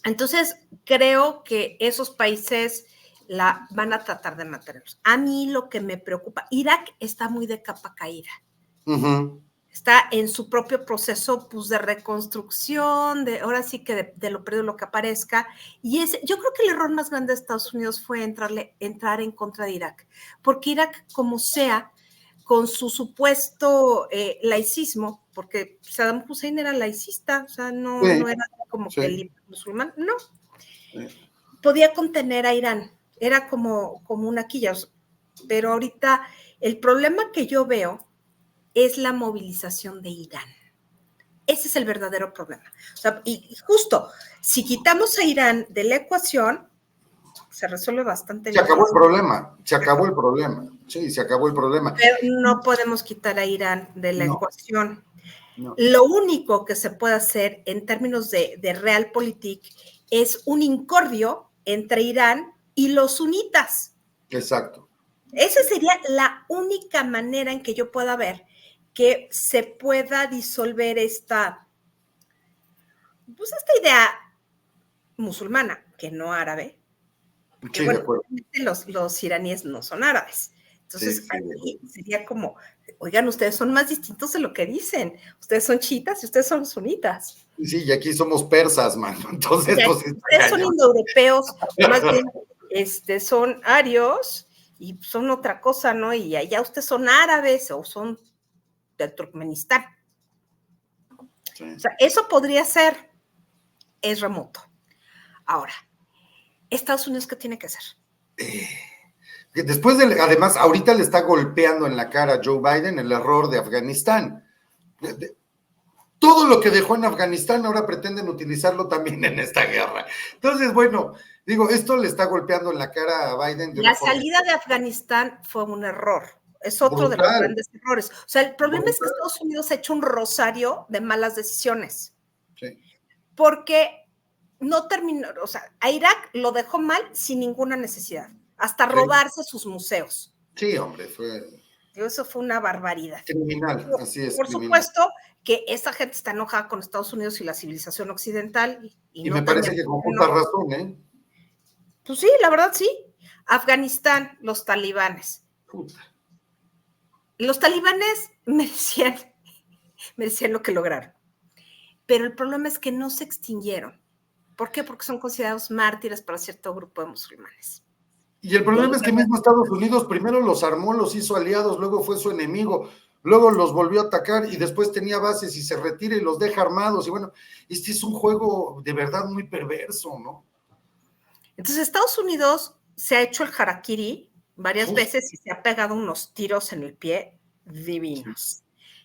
Entonces, creo que esos países la van a tratar de mantenerlos. A mí lo que me preocupa, Irak está muy de capa caída. Está en su propio proceso pues, de reconstrucción, ahora sí que de lo perdido lo que aparezca. Y yo creo que el error más grande de Estados Unidos fue entrar en contra de Irak, porque Irak, como sea, con su supuesto laicismo, porque Saddam Hussein era laicista, o sea, no era como que el musulmán, no. Podía contener a Irán, era como una quilla, pero ahorita el problema que yo veo es la movilización de Irán. Ese es el verdadero problema. O sea, y justo, si quitamos a Irán de la ecuación, se resuelve bastante bien. Se acabó el problema. Sí, se acabó el problema. Pero no podemos quitar a Irán de la ecuación. No. Lo único que se puede hacer en términos de realpolitik es un incordio entre Irán y los sunitas. Exacto. Esa sería la única manera en que yo pueda ver que se pueda disolver esta idea musulmana, que no árabe. Porque, sí, bueno, los iraníes no son árabes. Entonces, aquí sería como, oigan, ustedes son más distintos de lo que dicen. Ustedes son chiitas y ustedes son sunitas. Sí, y aquí somos persas, mano. Entonces, pues, ustedes son indoeuropeos, más bien son arios y son otra cosa, ¿no? Y allá ustedes son árabes o son de Turkmenistán. Sí. O sea, eso podría ser, es remoto. Ahora, Estados Unidos, ¿qué tiene que hacer? Después además, ahorita le está golpeando en la cara a Joe Biden el error de Afganistán. Todo lo que dejó en Afganistán ahora pretenden utilizarlo también en esta guerra. Entonces, bueno, digo, esto le está golpeando en la cara a Biden. La salida de Afganistán fue un error. Es otro de los grandes errores. O sea, el problema es que Estados Unidos ha hecho un rosario de malas decisiones. Sí. Porque no terminó, o sea, a Irak lo dejó mal sin ninguna necesidad, hasta robarse sus museos. Sí, hombre, eso fue una barbaridad. Criminal, así es. Por supuesto que esa gente está enojada con Estados Unidos y la civilización occidental. Y no me parece que con justa razón, ¿eh? Pues sí, la verdad sí. Afganistán, los talibanes. Puta. Los talibanes merecían lo que lograron. Pero el problema es que no se extinguieron. ¿Por qué? Porque son considerados mártires para cierto grupo de musulmanes. Y el problema es que mismo Estados Unidos primero los armó, los hizo aliados, luego fue su enemigo, luego los volvió a atacar y después tenía bases y se retira y los deja armados. Y bueno, este es un juego de verdad muy perverso, ¿no? Entonces Estados Unidos se ha hecho el harakiri varias veces y se ha pegado unos tiros en el pie divinos.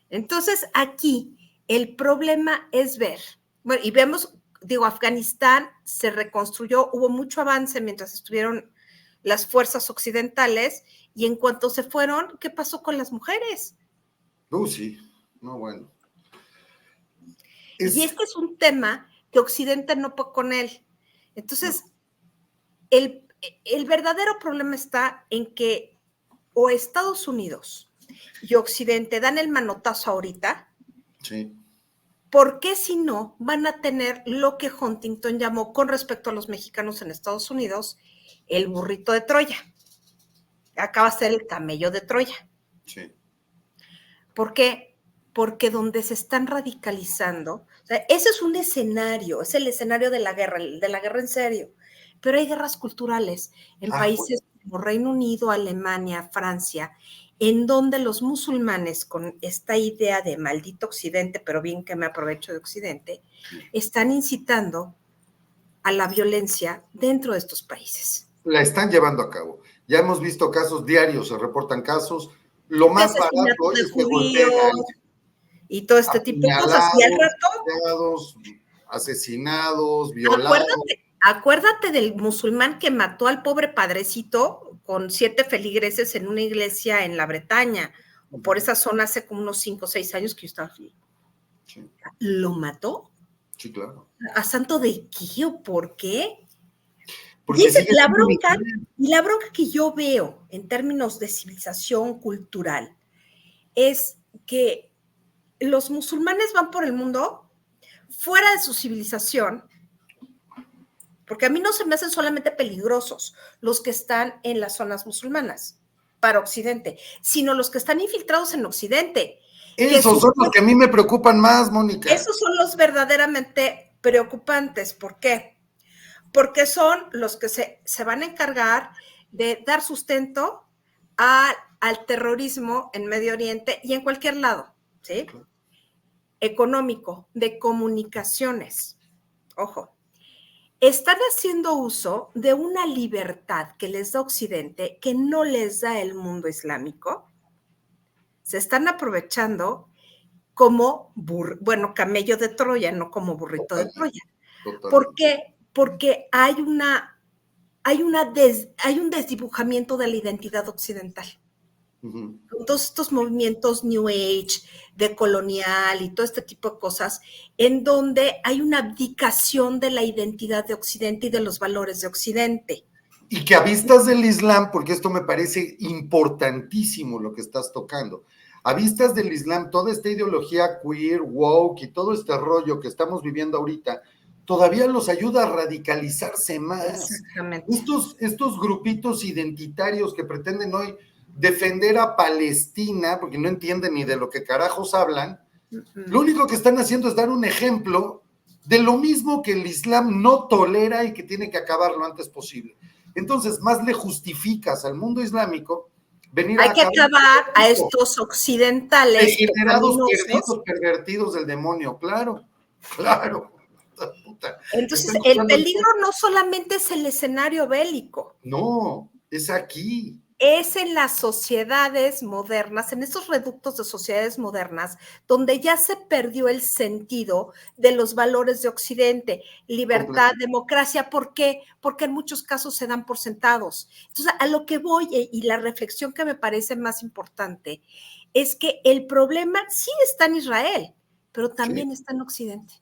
Entonces aquí el problema es ver, bueno, y vemos, digo, Afganistán se reconstruyó, hubo mucho avance mientras estuvieron las fuerzas occidentales, y en cuanto se fueron, ¿qué pasó con las mujeres? Sí, no, bueno. Y este es un tema que Occidente no puede con él. Entonces, el verdadero problema está en que o Estados Unidos y Occidente dan el manotazo ahorita, sí. Porque si no, van a tener lo que Huntington llamó con respecto a los mexicanos en Estados Unidos, el burrito de Troya. Acaba de ser el camello de Troya. Sí. ¿Por qué? Porque donde se están radicalizando, o sea, ese es un escenario, es el escenario de la guerra en serio, pero hay guerras culturales en países como Reino Unido, Alemania, Francia, en donde los musulmanes, con esta idea de maldito Occidente, pero bien que me aprovecho de Occidente, están incitando a la violencia dentro de estos países. La están llevando a cabo. Ya hemos visto casos diarios, se reportan casos. Lo De más barato asesinatos hoy de es que golpeen a judíos alguien. y todo este tipo de cosas. Y al rato, asesinados, violados. Acuérdate del musulmán que mató al pobre padrecito con 7 feligreses en una iglesia en la Bretaña, o por esa zona hace como unos 5 o 6 años que yo estaba aquí. Sí. ¿Lo mató? Sí, claro. ¿A santo de qué o por qué? Porque dice la bronca que yo veo en términos de civilización cultural es que los musulmanes van por el mundo fuera de su civilización, porque a mí no se me hacen solamente peligrosos los que están en las zonas musulmanas para Occidente, sino los que están infiltrados en Occidente. Esos son los que a mí me preocupan más, Mónica. Esos son los verdaderamente preocupantes. ¿Por qué? Porque son los que se van a encargar de dar sustento al terrorismo en Medio Oriente y en cualquier lado, ¿sí? Económico, de comunicaciones. Ojo, están haciendo uso de una libertad que les da Occidente, que no les da el mundo islámico. Se están aprovechando como, camello de Troya, no como burrito de Troya. ¿Por qué? Porque hay un desdibujamiento de la identidad occidental. Todos estos movimientos New Age, de colonial y todo este tipo de cosas, en donde hay una abdicación de la identidad de Occidente y de los valores de Occidente. Y que a vistas del Islam, porque esto me parece importantísimo lo que estás tocando, a vistas del Islam, toda esta ideología queer, woke y todo este rollo que estamos viviendo ahorita, todavía los ayuda a radicalizarse más. Exactamente. Estos grupitos identitarios que pretenden hoy defender a Palestina, porque no entienden ni de lo que carajos hablan, lo único que están haciendo es dar un ejemplo de lo mismo que el Islam no tolera y que tiene que acabar lo antes posible. Entonces, más le justificas al mundo islámico venir Hay que acabar a estos occidentales degenerados, pervertidos del demonio, claro. Entonces, el peligro no solamente es el escenario bélico. No, es aquí. Es en las sociedades modernas, en esos reductos de sociedades modernas, donde ya se perdió el sentido de los valores de Occidente, libertad, democracia. ¿Por qué? Porque en muchos casos se dan por sentados. Entonces, a lo que voy y la reflexión que me parece más importante es que el problema sí está en Israel, pero también está en Occidente.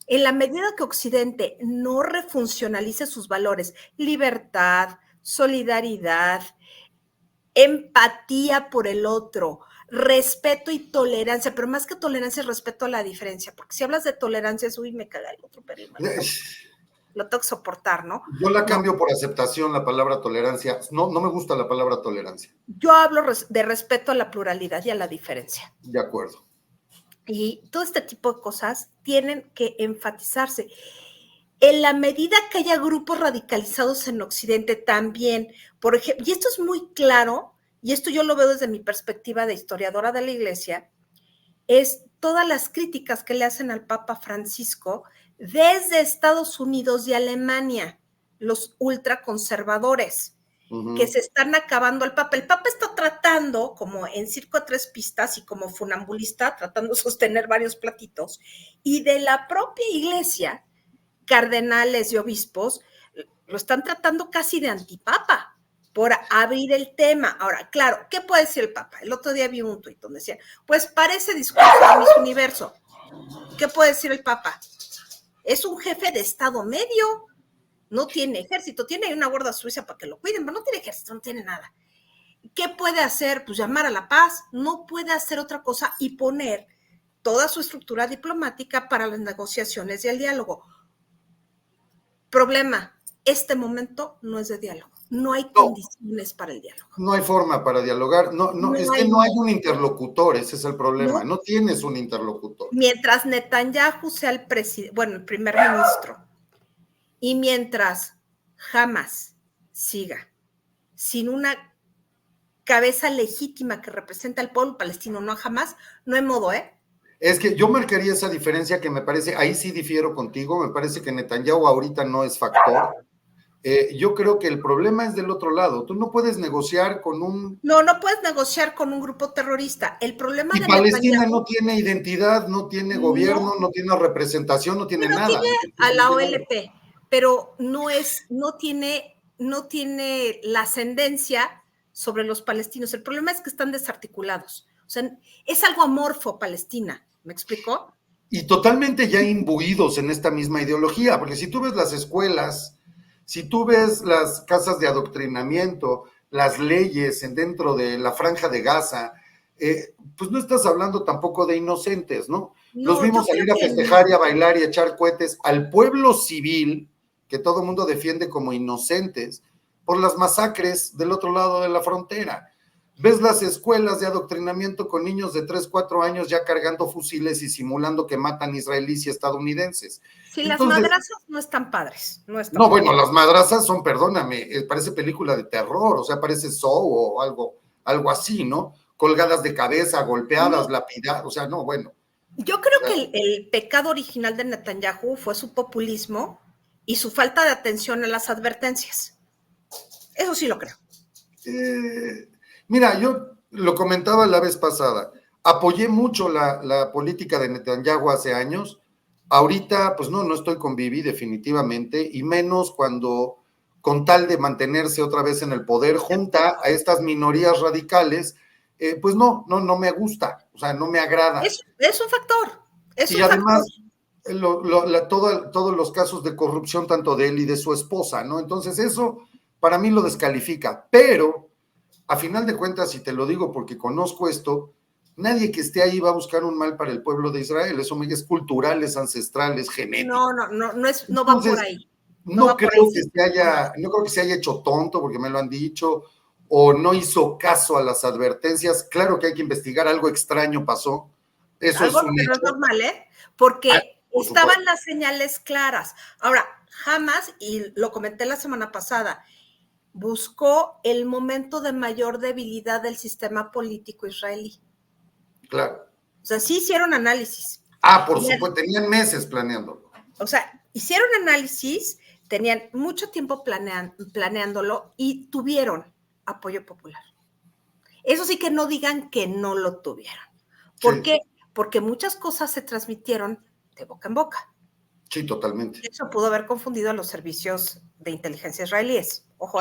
En la medida que Occidente no refuncionalice sus valores, libertad, solidaridad, empatía por el otro, respeto y tolerancia, pero más que tolerancia, respeto a la diferencia, porque si hablas de tolerancia, es, uy, me caga el otro, pero lo tengo que soportar, ¿no? Yo la cambio por aceptación, la palabra tolerancia. No me gusta la palabra tolerancia. Yo hablo de respeto a la pluralidad y a la diferencia. De acuerdo. Y todo este tipo de cosas tienen que enfatizarse. En la medida que haya grupos radicalizados en Occidente también, por ejemplo, y esto es muy claro, y esto yo lo veo desde mi perspectiva de historiadora de la Iglesia, es todas las críticas que le hacen al Papa Francisco desde Estados Unidos y Alemania, los ultraconservadores, que se están acabando al Papa. El Papa está tratando, como en circo a 3 pistas y como funambulista, tratando de sostener varios platitos, y de la propia Iglesia, cardenales y obispos, lo están tratando casi de antipapa por abrir el tema. Ahora, claro, ¿qué puede decir el Papa? El otro día vi un tuit donde decía, pues parece discurso de Miss Universo. ¿Qué puede decir el Papa? Es un jefe de Estado medio, no tiene ejército, tiene una guardia suiza para que lo cuiden, pero no tiene ejército, no tiene nada. ¿Qué puede hacer? Pues llamar a la paz, no puede hacer otra cosa y poner toda su estructura diplomática para las negociaciones y el diálogo. Problema, este momento no es de diálogo. no hay No, condiciones para el diálogo. no hay forma para dialogar. No, es que no hay un interlocutor, ese es el problema. No tienes un interlocutor. Mientras Netanyahu sea el primer ministro, y mientras Hamas siga sin una cabeza legítima que representa al pueblo palestino, no Hamas, no hay modo, ¿eh? Es que yo marcaría esa diferencia que me parece, ahí sí difiero contigo, me parece que Netanyahu ahorita no es factor. Yo creo que el problema es del otro lado. Tú no puedes negociar con un... No puedes negociar con un grupo terrorista. El problema Y de Palestina Netanyahu no tiene identidad, no tiene gobierno, no tiene representación, no tiene bueno, nada. tiene a la OLP, pero no tiene la ascendencia sobre los palestinos. El problema es que están desarticulados. O sea, es algo amorfo Palestina. ¿Me explicó? Y totalmente ya imbuidos en esta misma ideología, porque si tú ves las escuelas, si tú ves las casas de adoctrinamiento, las leyes dentro de la franja de Gaza, pues no estás hablando tampoco de inocentes, ¿no? Los No, yo vimos creo salir a que festejar y a bailar y a echar cohetes al pueblo civil, que todo el mundo defiende como inocentes, por las masacres del otro lado de la frontera. Ves las escuelas de adoctrinamiento con niños de 3, 4 años ya cargando fusiles y simulando que matan israelíes y estadounidenses. sí, las Entonces, madrazas no están padres. no, bueno, las madrazas son, perdóname, parece película de terror, o sea, parece Saw o algo así, ¿no? Colgadas de cabeza, golpeadas, lapidadas, o sea, no, bueno. Yo creo que el pecado original de Netanyahu fue su populismo y su falta de atención a las advertencias. Eso sí lo creo. Mira, yo lo comentaba la vez pasada, apoyé mucho la política de Netanyahu hace años, ahorita pues no estoy con Bibi definitivamente, y menos cuando con tal de mantenerse otra vez en el poder, junta a estas minorías radicales, pues no me gusta, o sea, no me agrada. Es un factor. Y además, todos los casos de corrupción, tanto de él y de su esposa, ¿no? Entonces eso para mí lo descalifica, pero a final de cuentas, y te lo digo porque conozco esto, nadie que esté ahí va a buscar un mal para el pueblo de Israel, eso es cultural, es ancestral, es genético. No va por ahí. No creo que se haya hecho tonto, porque me lo han dicho, o no hizo caso a las advertencias. Claro que hay que investigar, algo extraño pasó. Eso algo es un que no hecho. es normal, ¿eh? Porque por estaban supuesto. las señales claras. Ahora, jamás, y lo comenté la semana pasada, buscó el momento de mayor debilidad del sistema político israelí. Claro. O sea, sí hicieron análisis. Por supuesto, tenían meses planeándolo. O sea, hicieron análisis, tenían mucho tiempo planeándolo y tuvieron apoyo popular. Eso sí que no digan que no lo tuvieron. ¿Por qué? Porque muchas cosas se transmitieron de boca en boca. Sí, totalmente. Eso pudo haber confundido a los servicios de inteligencia israelíes. Ojo,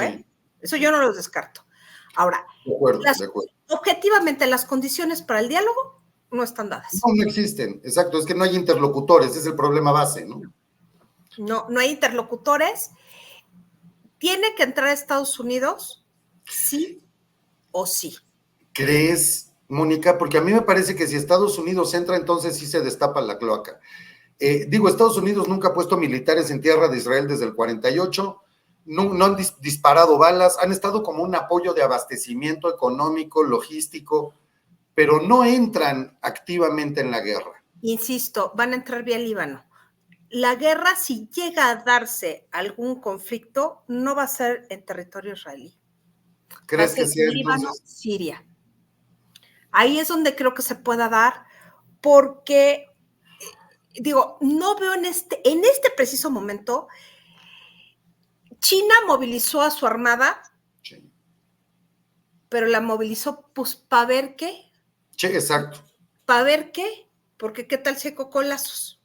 eso yo no los descarto. Ahora, de acuerdo. Objetivamente, las condiciones para el diálogo no están dadas. No existen, exacto, es que no hay interlocutores, es el problema base, ¿no? No hay interlocutores. ¿Tiene que entrar a Estados Unidos? Sí o sí. ¿Crees, Mónica? Porque a mí me parece que si Estados Unidos entra, entonces sí se destapa la cloaca. Estados Unidos nunca ha puesto militares en tierra de Israel desde el 48, no han disparado balas, han estado como un apoyo de abastecimiento económico, logístico, pero no entran activamente en la guerra. Insisto, van a entrar vía Líbano. La guerra, si llega a darse algún conflicto, no va a ser en territorio israelí. ¿Crees que sea Líbano, entonces? Siria. Ahí es donde creo que se pueda dar, porque, digo, no veo en este preciso momento, China movilizó a su armada, sí, pero la movilizó pues para ver qué. Sí, exacto. ¿Para ver qué? Porque qué tal si hay cocolazos.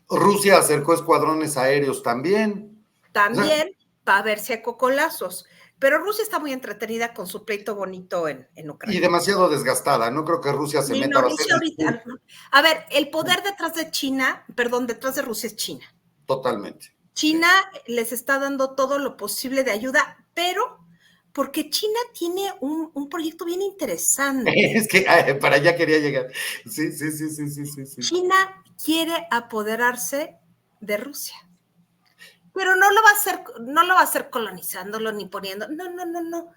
Rusia acercó escuadrones aéreos también. También, para ver si hay cocolazos. Pero Rusia está muy entretenida con su pleito bonito en Ucrania. Y demasiado desgastada. No creo que Rusia se meta a hacer. Ahorita. A ver, el poder detrás de Rusia es China. Totalmente. China les está dando todo lo posible de ayuda, pero porque China tiene un proyecto bien interesante. Es que para allá quería llegar. Sí. China quiere apoderarse de Rusia. Pero no lo va a hacer colonizándolo ni poniendo. No.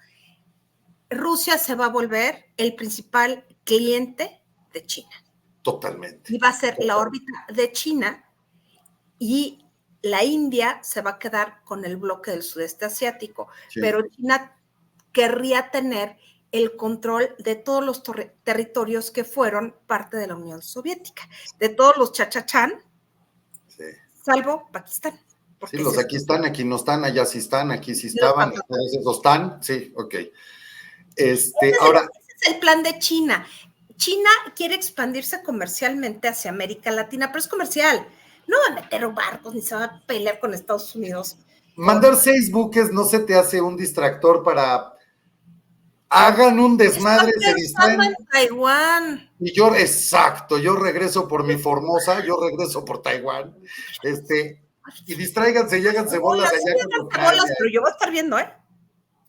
Rusia se va a volver el principal cliente de China. Totalmente. Y va a ser la órbita de China y la India se va a quedar con el bloque del sudeste asiático. Sí. Pero China querría tener el control de todos los territorios que fueron parte de la Unión Soviética, de todos los chachachán, sí. Salvo Pakistán. Sí, los aquí están, aquí no están, allá sí están, aquí sí estaban, esos están, sí, ok. Ahora. Ese es el plan de China. China quiere expandirse comercialmente hacia América Latina, pero es comercial. No va a meter barcos ni se va a pelear con Estados Unidos. Mandar 6 buques no se te hace un distractor para hagan un desmadre, se distraen. En Taiwán. Y yo, exacto, yo regreso por mi Formosa, yo regreso por Taiwán, y distráiganse y háganse bolas allá con bolas, pero yo voy a estar viendo, ¿eh?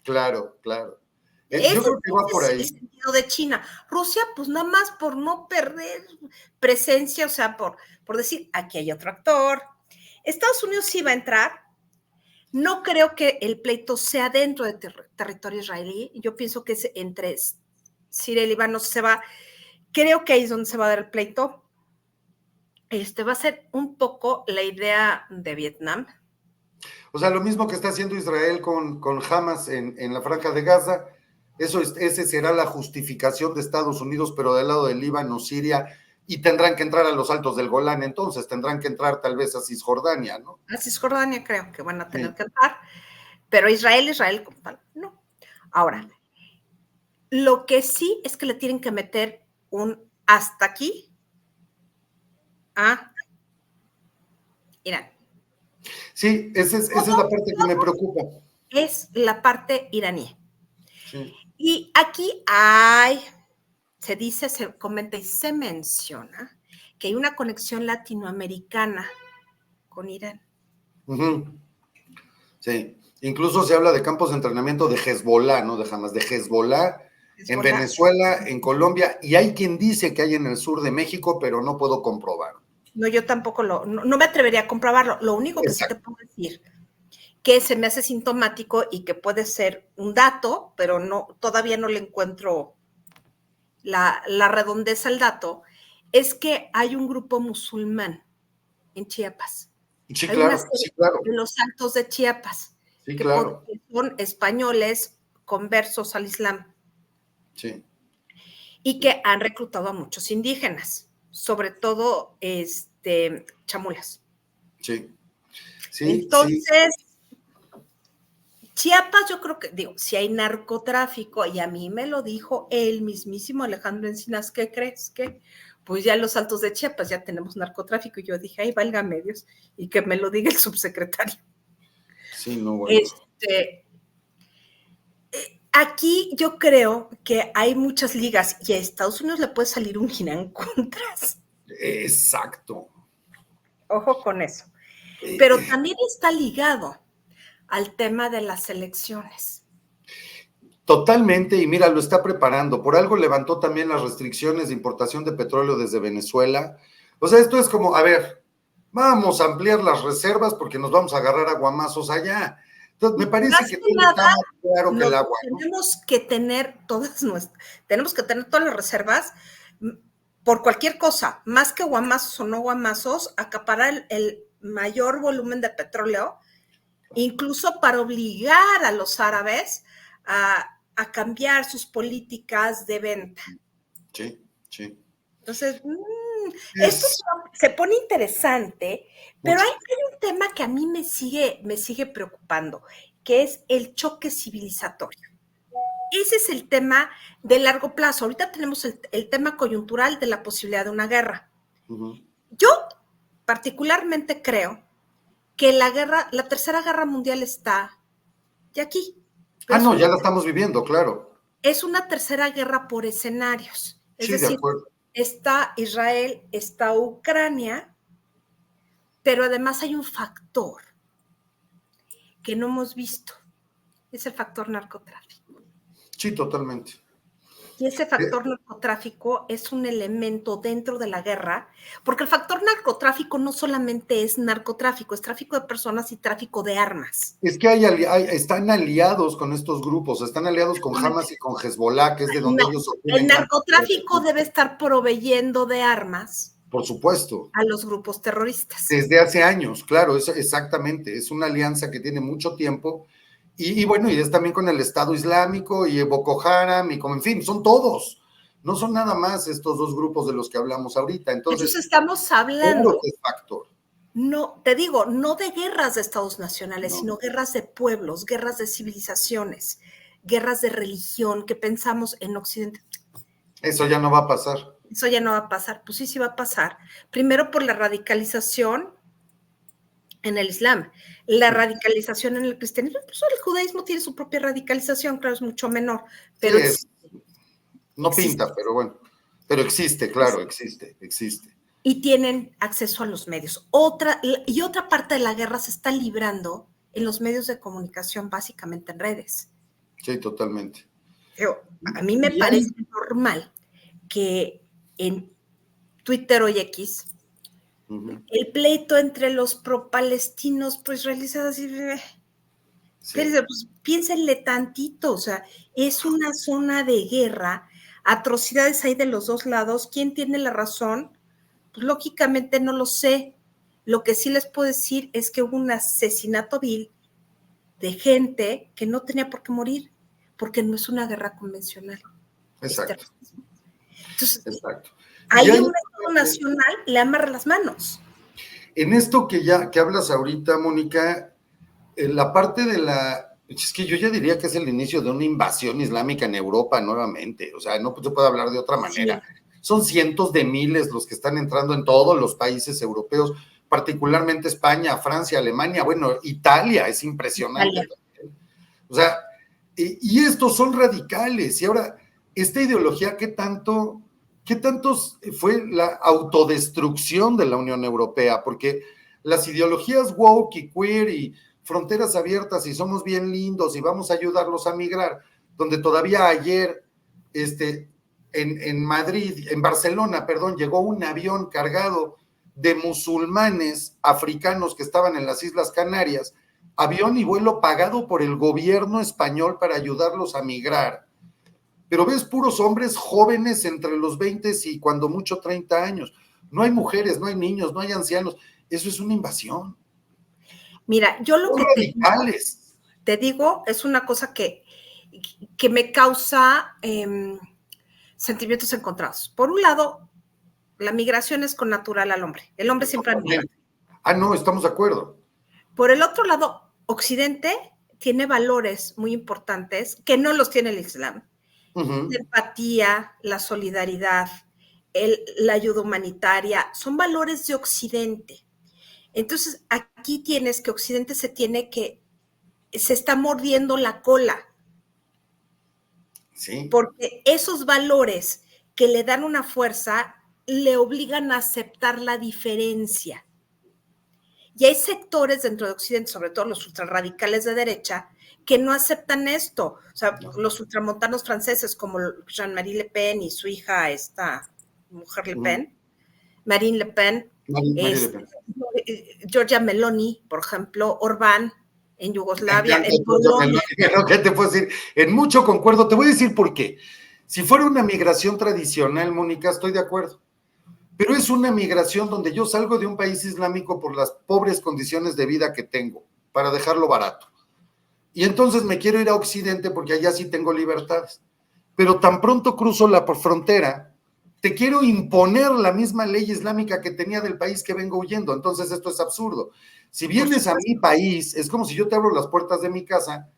Claro. Yo creo que va por ahí. Es el sentido de China. Rusia, pues nada más por no perder presencia, o sea, por decir, aquí hay otro actor. Estados Unidos sí va a entrar. No creo que el pleito sea dentro de territorio israelí. Yo pienso que es entre Siria y Líbano creo que ahí es donde se va a dar el pleito. Va a ser un poco la idea de Vietnam. O sea, lo mismo que está haciendo Israel con Hamas en la Franja de Gaza, ese será la justificación de Estados Unidos, pero del lado de Líbano, Siria, y tendrán que entrar a los Altos del Golán, entonces tendrán que entrar tal vez a Cisjordania, ¿no? A Cisjordania creo que van a tener que entrar, pero Israel como tal, no. Ahora, lo que sí es que le tienen que meter un hasta aquí a Irán. Sí, esa es la parte que me preocupa. Es la parte iraní. Sí. Y aquí se dice, se comenta y se menciona que hay una conexión latinoamericana con Irán. Uh-huh. Sí, incluso se habla de campos de entrenamiento de Hezbollah, no de Hamas, de Hezbollah en Venezuela, en Colombia, y hay quien dice que hay en el sur de México, pero no puedo comprobar. No, yo tampoco no me atrevería a comprobarlo. Lo único que sí te puedo decir que se me hace sintomático y que puede ser un dato, pero todavía no le encuentro la redondeza al dato, es que hay un grupo musulmán en Chiapas. Sí, claro, de los Altos de Chiapas, sí, claro. Que son españoles conversos al Islam. Sí. Y que han reclutado a muchos indígenas, sobre todo chamulas. Sí. Entonces, Chiapas, yo creo que, si hay narcotráfico, y a mí me lo dijo el mismísimo Alejandro Encinas, ¿qué crees? Que pues ya en los Altos de Chiapas ya tenemos narcotráfico, y yo dije, ay, válgame Dios, y que me lo diga el subsecretario. Sí, no, bueno. Aquí yo creo que hay muchas ligas, y a Estados Unidos le puede salir un Irán-Contras. Exacto. Ojo con eso. Pero también está ligado al tema de las elecciones. Totalmente, y mira, lo está preparando. Por algo levantó también las restricciones de importación de petróleo desde Venezuela. O sea, esto es como, a ver, vamos a ampliar las reservas porque nos vamos a agarrar aguamazos allá. Entonces, me parece que todo está más claro que el agua, ¿no? Tenemos que tener todas las reservas por cualquier cosa, más que guamazos o no guamazos, acaparar el mayor volumen de petróleo, incluso para obligar a los árabes a cambiar sus políticas de venta. Sí. Entonces, esto se pone interesante, pero hay un tema que a mí me sigue preocupando, que es el choque civilizatorio. Ese es el tema de largo plazo. Ahorita tenemos el tema coyuntural de la posibilidad de una guerra. Uh-huh. Yo particularmente creo que la tercera guerra mundial está ya aquí. No, ya la estamos viviendo, claro. Es una tercera guerra por escenarios. Es decir, de acuerdo. Está Israel, está Ucrania, pero además hay un factor que no hemos visto. Es el factor narcotráfico. Sí, totalmente. Y ese factor narcotráfico es un elemento dentro de la guerra, porque el factor narcotráfico no solamente es narcotráfico, es tráfico de personas y tráfico de armas. Es que están aliados con estos grupos, están aliados con Hamas y con Hezbollah, que es de donde ellos obtienen. El narcotráfico debe estar proveyendo de armas. Por supuesto. A los grupos terroristas. Desde hace años, claro, eso exactamente. Es una alianza que tiene mucho tiempo. Y bueno, y es también con el Estado Islámico y Boko Haram, y como, en fin, son todos. No son nada más estos dos grupos de los que hablamos ahorita. Entonces estamos hablando. Es factor. No, te digo, no de guerras de estados nacionales, sino guerras de pueblos, guerras de civilizaciones, guerras de religión que pensamos en Occidente. Eso ya no va a pasar. Eso ya no va a pasar. Pues sí va a pasar. Primero por la radicalización en el Islam, la radicalización en el cristianismo. Pues el judaísmo tiene su propia radicalización, claro, es mucho menor. Pero sí, no pinta, pero bueno. Pero existe, claro, existe. Y tienen acceso a los medios. Otra parte de la guerra se está librando en los medios de comunicación, básicamente en redes. Sí, totalmente. A mí me parece normal que en Twitter o X, el pleito entre los pro-palestinos, pues realizados así, pues piénsenle tantito, o sea, es una zona de guerra, atrocidades hay de los dos lados, ¿quién tiene la razón? Pues lógicamente no lo sé. Lo que sí les puedo decir es que hubo un asesinato vil de gente que no tenía por qué morir, porque no es una guerra convencional. Exacto. Entonces, ahí un Estado nacional le amarra las manos. En esto que hablas ahorita, Mónica, la parte de es que yo ya diría que es el inicio de una invasión islámica en Europa nuevamente, o sea, no se puede hablar de otra manera. Sí. Son cientos de miles los que están entrando en todos los países europeos, particularmente España, Francia, Alemania, bueno, Italia, es impresionante. O sea, y estos son radicales, y ahora, esta ideología, ¿qué tanto fue la autodestrucción de la Unión Europea? Porque las ideologías woke y queer y fronteras abiertas y somos bien lindos y vamos a ayudarlos a migrar, donde todavía ayer en Madrid, en Barcelona, perdón, llegó un avión cargado de musulmanes africanos que estaban en las Islas Canarias, avión y vuelo pagado por el gobierno español para ayudarlos a migrar. Pero ves puros hombres jóvenes entre los 20 y cuando mucho 30 años. No hay mujeres, no hay niños, no hay ancianos. Eso es una invasión. Mira, yo lo que te digo es una cosa que me causa sentimientos encontrados. Por un lado, la migración es connatural al hombre. El hombre siempre ha migrado. No, estamos de acuerdo. Por el otro lado, Occidente tiene valores muy importantes que no los tiene el Islam. La empatía, la solidaridad, la ayuda humanitaria, son valores de Occidente. Entonces, aquí tienes que Occidente se está mordiendo la cola. Sí. Porque esos valores que le dan una fuerza le obligan a aceptar la diferencia. Y hay sectores dentro de Occidente, sobre todo los ultrarradicales de derecha, que no aceptan esto. O sea, los ultramontanos franceses como Jean-Marie Le Pen y su hija, esta mujer Le Pen, Marine Le Pen, Giorgia Meloni, por ejemplo, Orbán en Yugoslavia, en Polonia. ¿Qué te puedo decir? En mucho concuerdo. Te voy a decir por qué. Si fuera una migración tradicional, Mónica, estoy de acuerdo. Pero es una migración donde yo salgo de un país islámico por las pobres condiciones de vida que tengo, para dejarlo barato. Y entonces me quiero ir a Occidente porque allá sí tengo libertades. Pero tan pronto cruzo la frontera, te quiero imponer la misma ley islámica que tenía del país que vengo huyendo. Entonces esto es absurdo. Si vienes a mi país, es como si yo te abro las puertas de mi casa,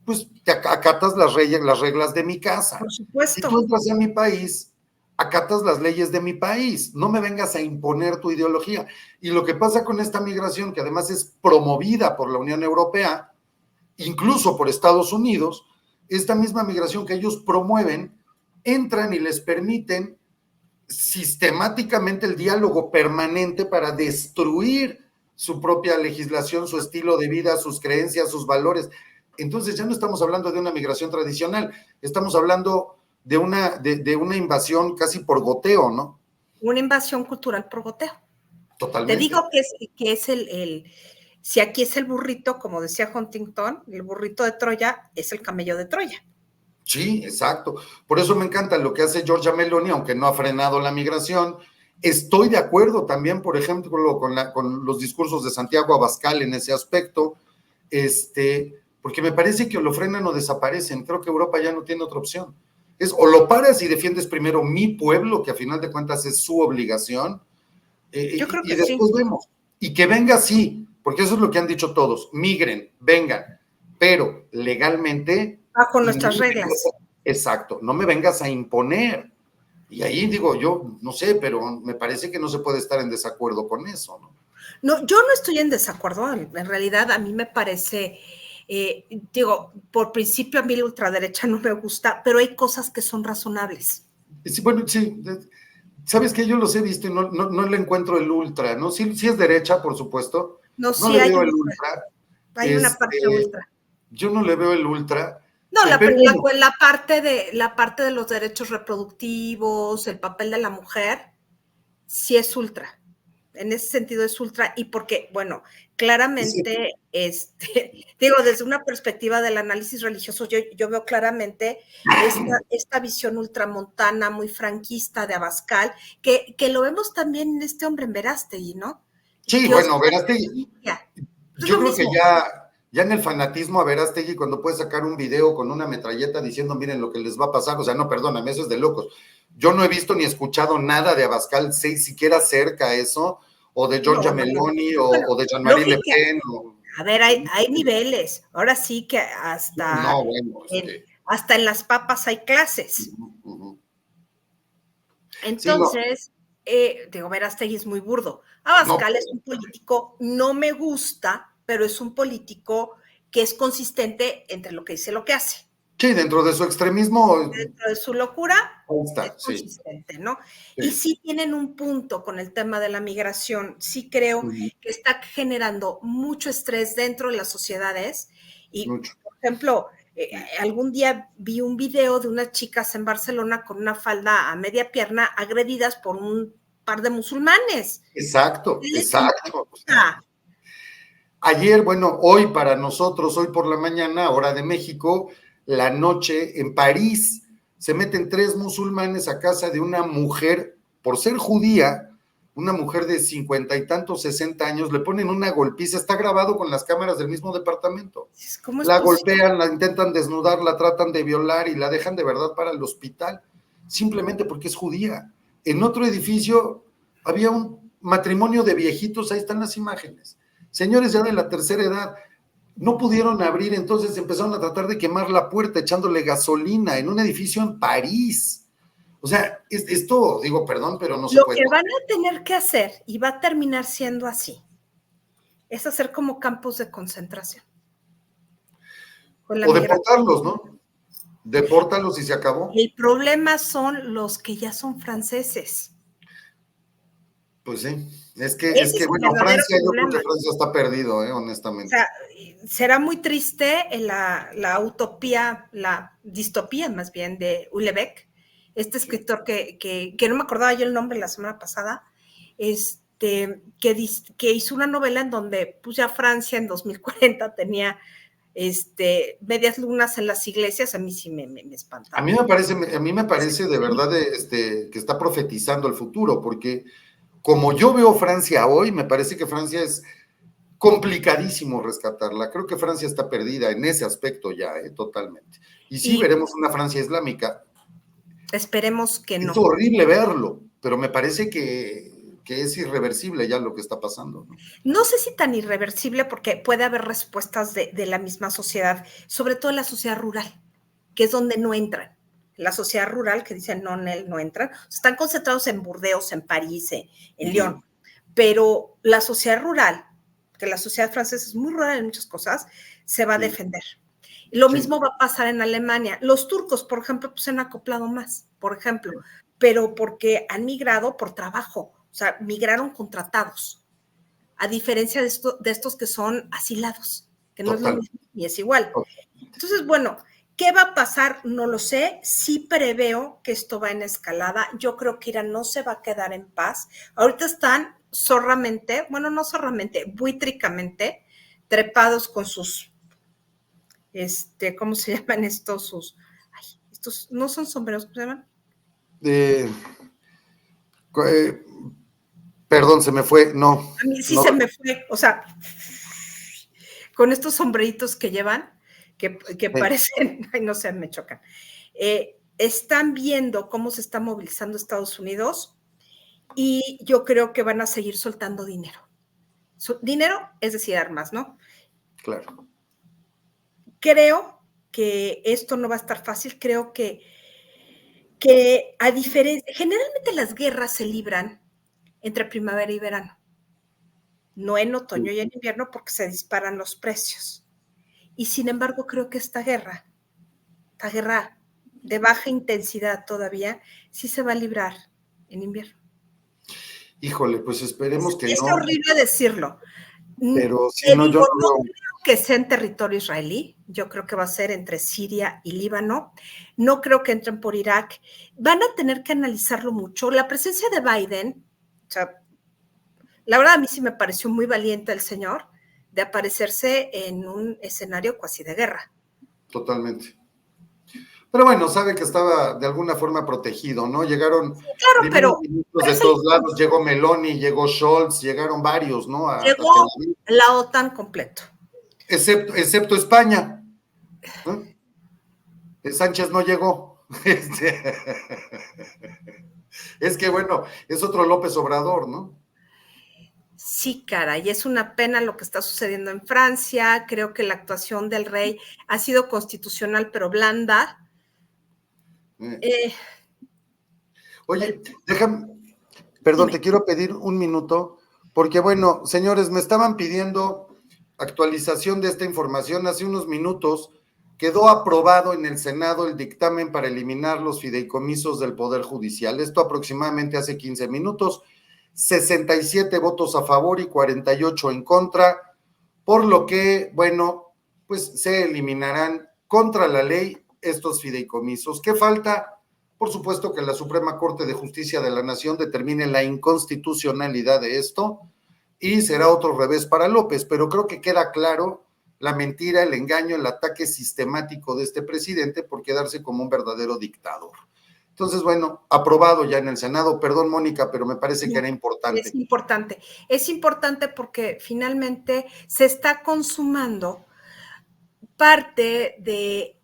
pues te acatas las reglas de mi casa. Por supuesto. Si tú entras a mi país, acatas las leyes de mi país, no me vengas a imponer tu ideología. Y lo que pasa con esta migración, que además es promovida por la Unión Europea, incluso por Estados Unidos, esta misma migración que ellos promueven, entran y les permiten sistemáticamente el diálogo permanente para destruir su propia legislación, su estilo de vida, sus creencias, sus valores. Entonces ya no estamos hablando de una migración tradicional, estamos hablando de una invasión casi por goteo, ¿no? Una invasión cultural por goteo. Totalmente. Te digo que es si aquí es el burrito, como decía Huntington, el burrito de Troya es el camello de Troya. Sí, exacto. Por eso me encanta lo que hace Giorgia Meloni, aunque no ha frenado la migración. Estoy de acuerdo también, por ejemplo, con los discursos de Santiago Abascal en ese aspecto, porque me parece que o lo frenan o desaparecen. Creo que Europa ya no tiene otra opción. Es o lo paras y defiendes primero mi pueblo, que a final de cuentas es su obligación, Yo creo y que después sí. vemos. Y que venga, sí, porque eso es lo que han dicho todos, migren, vengan, pero legalmente. Bajo Y no nuestras reglas. exacto, no me vengas a imponer. Y ahí digo, yo no sé, pero me parece que no se puede estar en desacuerdo con eso, ¿no? No, yo no estoy en desacuerdo, en realidad a mí me parece, digo, por principio a mí la ultraderecha no me gusta, pero hay cosas que son razonables. Sí, bueno, sí, sabes que yo los he visto y no le encuentro el ultra, ¿no? Sí, sí es derecha, por supuesto, No, no sí le hay veo el ultra, ultra, hay una parte ultra. yo no le veo el ultra, No, pero bueno. la parte de los derechos reproductivos, el papel de la mujer, sí es ultra. En ese sentido es ultra, y porque, bueno, claramente, digo, desde una perspectiva del análisis religioso, yo veo claramente esta visión ultramontana, muy franquista de Abascal, que lo vemos también en este hombre en Verástegui, ¿no? Sí, Que bueno, ostenta Verástegui, justicia. Es yo lo creo que mismo. ya en el fanatismo a Verástegui, cuando puede sacar un video con una metralleta diciendo, miren lo que les va a pasar, o sea, no, perdóname, eso es de locos. Yo no he visto ni escuchado nada de Abascal, siquiera cerca a eso, o de No, Giorgia no, no. Meloni, Bueno, o de Jean-Marie Le lógica. Pen. A ver, hay niveles. Ahora sí que hasta No, bueno, hasta en las papas hay clases. sí, no, Entonces, digo, Verástegui es muy burdo. no, Abascal es un político, no me gusta, pero es un político que es consistente entre lo que dice y lo que hace. sí, dentro de su extremismo, Dentro de su locura, ahí es está, sí, consistente, ¿no? Y sí. sí tienen un punto con el tema de la migración. Sí creo que está generando mucho estrés dentro de las sociedades. Y, Mucho. por ejemplo, algún día vi un video de unas chicas en Barcelona con una falda a media pierna agredidas por un par de musulmanes. Exacto, ¿Qué les exacto. importa? Ayer, bueno, hoy para nosotros, hoy por la mañana, hora de México, la noche en París, se meten 3 musulmanes a casa de una mujer, por ser judía, una mujer de 50 y tantos, 60 años, le ponen una golpiza, está grabado con las cámaras del mismo departamento. ¿Cómo es La posible? golpean, la intentan desnudar, la tratan de violar y la dejan de verdad para el hospital, simplemente porque es judía. En otro edificio había un matrimonio de viejitos, ahí están las imágenes, señores ya de la tercera edad, no pudieron abrir, entonces empezaron a tratar de quemar la puerta echándole gasolina en un edificio en París. O sea, esto, digo, perdón, pero no se Lo puede. que van a tener que hacer, y va a terminar siendo así, es hacer como campos de concentración con la O migración. deportarlos, ¿no? Depórtalos y se acabó. El problema son los que ya son franceses. Pues sí, Ese es el bueno, verdadero Francia, yo creo que problema. Francia está perdido, O honestamente. sea, será muy triste la utopía, la distopía más bien de Houellebecq, este escritor que no me acordaba yo el nombre la semana pasada, que hizo una novela en donde pues ya Francia en 2040 tenía medias lunas en las iglesias. A mí sí me A espantaba. mí me parece de verdad que está profetizando el futuro, porque como yo veo Francia hoy, me parece que Francia es complicadísimo rescatarla. Creo que Francia está perdida en ese aspecto ya, totalmente. Y sí, Y veremos una Francia islámica. esperemos que Es no. horrible verlo, pero me parece que es irreversible ya lo que está pasando, ¿no? No sé si tan irreversible, porque puede haber respuestas de la misma sociedad, sobre todo en la sociedad rural, que es donde no entran. La sociedad rural, que dicen no, no entran, están concentrados en Burdeos, en París, en Lyon, pero la sociedad rural, que la sociedad francesa es muy rural en muchas cosas, se va a defender. Lo Sí, mismo va a pasar en Alemania. Los turcos, por ejemplo, pues se han acoplado más, por ejemplo, pero porque han migrado por trabajo, o sea, migraron contratados, a diferencia de estos que son asilados, que no es lo total. mismo ni es igual. Total. Entonces, bueno, ¿Qué va a pasar? No lo sé. Sí preveo que esto va en escalada. Yo creo que Irán no se va a quedar en paz. Ahorita están zorramente, bueno, no zorramente, buitricamente, trepados con sus, ¿cómo se llaman estos? Estos no son sombreros, ¿cómo se llaman? Eh, perdón, se me fue, no. A mí sí no. se me fue, o sea, con estos sombreritos que llevan, que parecen, ay, no sé, me chocan. Están viendo cómo se está movilizando Estados Unidos y yo creo que van a seguir soltando dinero. Dinero, es decir, armas, ¿no? Claro. Creo que esto no va a estar fácil, creo que a diferencia, generalmente las guerras se libran entre primavera y verano, no en otoño y en invierno porque se disparan los precios. Y sin embargo, creo que esta guerra de baja intensidad todavía, sí se va a librar en invierno. Híjole, pues esperemos que es no. Horrible decirlo. Pero si no, yo no creo que sea en territorio israelí, yo creo que va a ser entre Siria y Líbano, no creo que entren por Irak, van a tener que analizarlo mucho. La presencia de Biden, o sea, la verdad a mí sí me pareció muy valiente el señor de aparecerse en un escenario casi de guerra. Totalmente. Pero bueno, sabe que estaba de alguna forma protegido, ¿no? Llegaron claro, primeros ministros de todos lados, llegó Meloni, llegó Scholz, llegaron varios, ¿no? Llegó la OTAN completo. Excepto España, ¿no? Sánchez no llegó. Es que bueno, es otro López Obrador, ¿no? Sí, caray, es una pena lo que está sucediendo en Francia. Creo que la actuación del rey ha sido constitucional, pero blanda. Oye, déjame, perdón, Dime. te quiero pedir un minuto, porque bueno, señores, me estaban pidiendo actualización de esta información hace unos minutos. Quedó aprobado en el Senado el dictamen para eliminar los fideicomisos del Poder Judicial. Esto aproximadamente hace 15 minutos. 67 votos a favor y 48 en contra, por lo que, bueno, pues se eliminarán contra la ley estos fideicomisos. ¿Qué falta? Por supuesto que la Suprema Corte de Justicia de la Nación determine la inconstitucionalidad de esto y será otro revés para López, pero creo que queda claro la mentira, el engaño, el ataque sistemático de este presidente por quedarse como un verdadero dictador. Entonces, bueno, aprobado ya en el Senado. Perdón, Mónica, pero me parece que era importante. Es importante porque finalmente se está consumando parte de...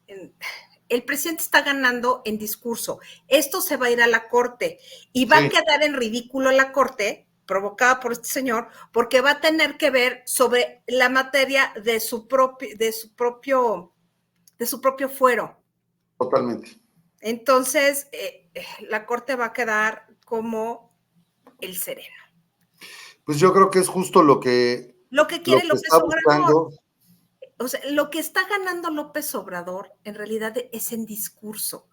El presidente está ganando en discurso. Esto se va a ir a la Corte y va a quedar en ridículo la Corte, provocada por este señor, porque va a tener que ver sobre la materia de su propio fuero. Totalmente. Entonces, la Corte va a quedar como el sereno. Pues yo creo que es justo lo que quiere López Obrador. O sea, lo que está ganando López Obrador en realidad es en discurso.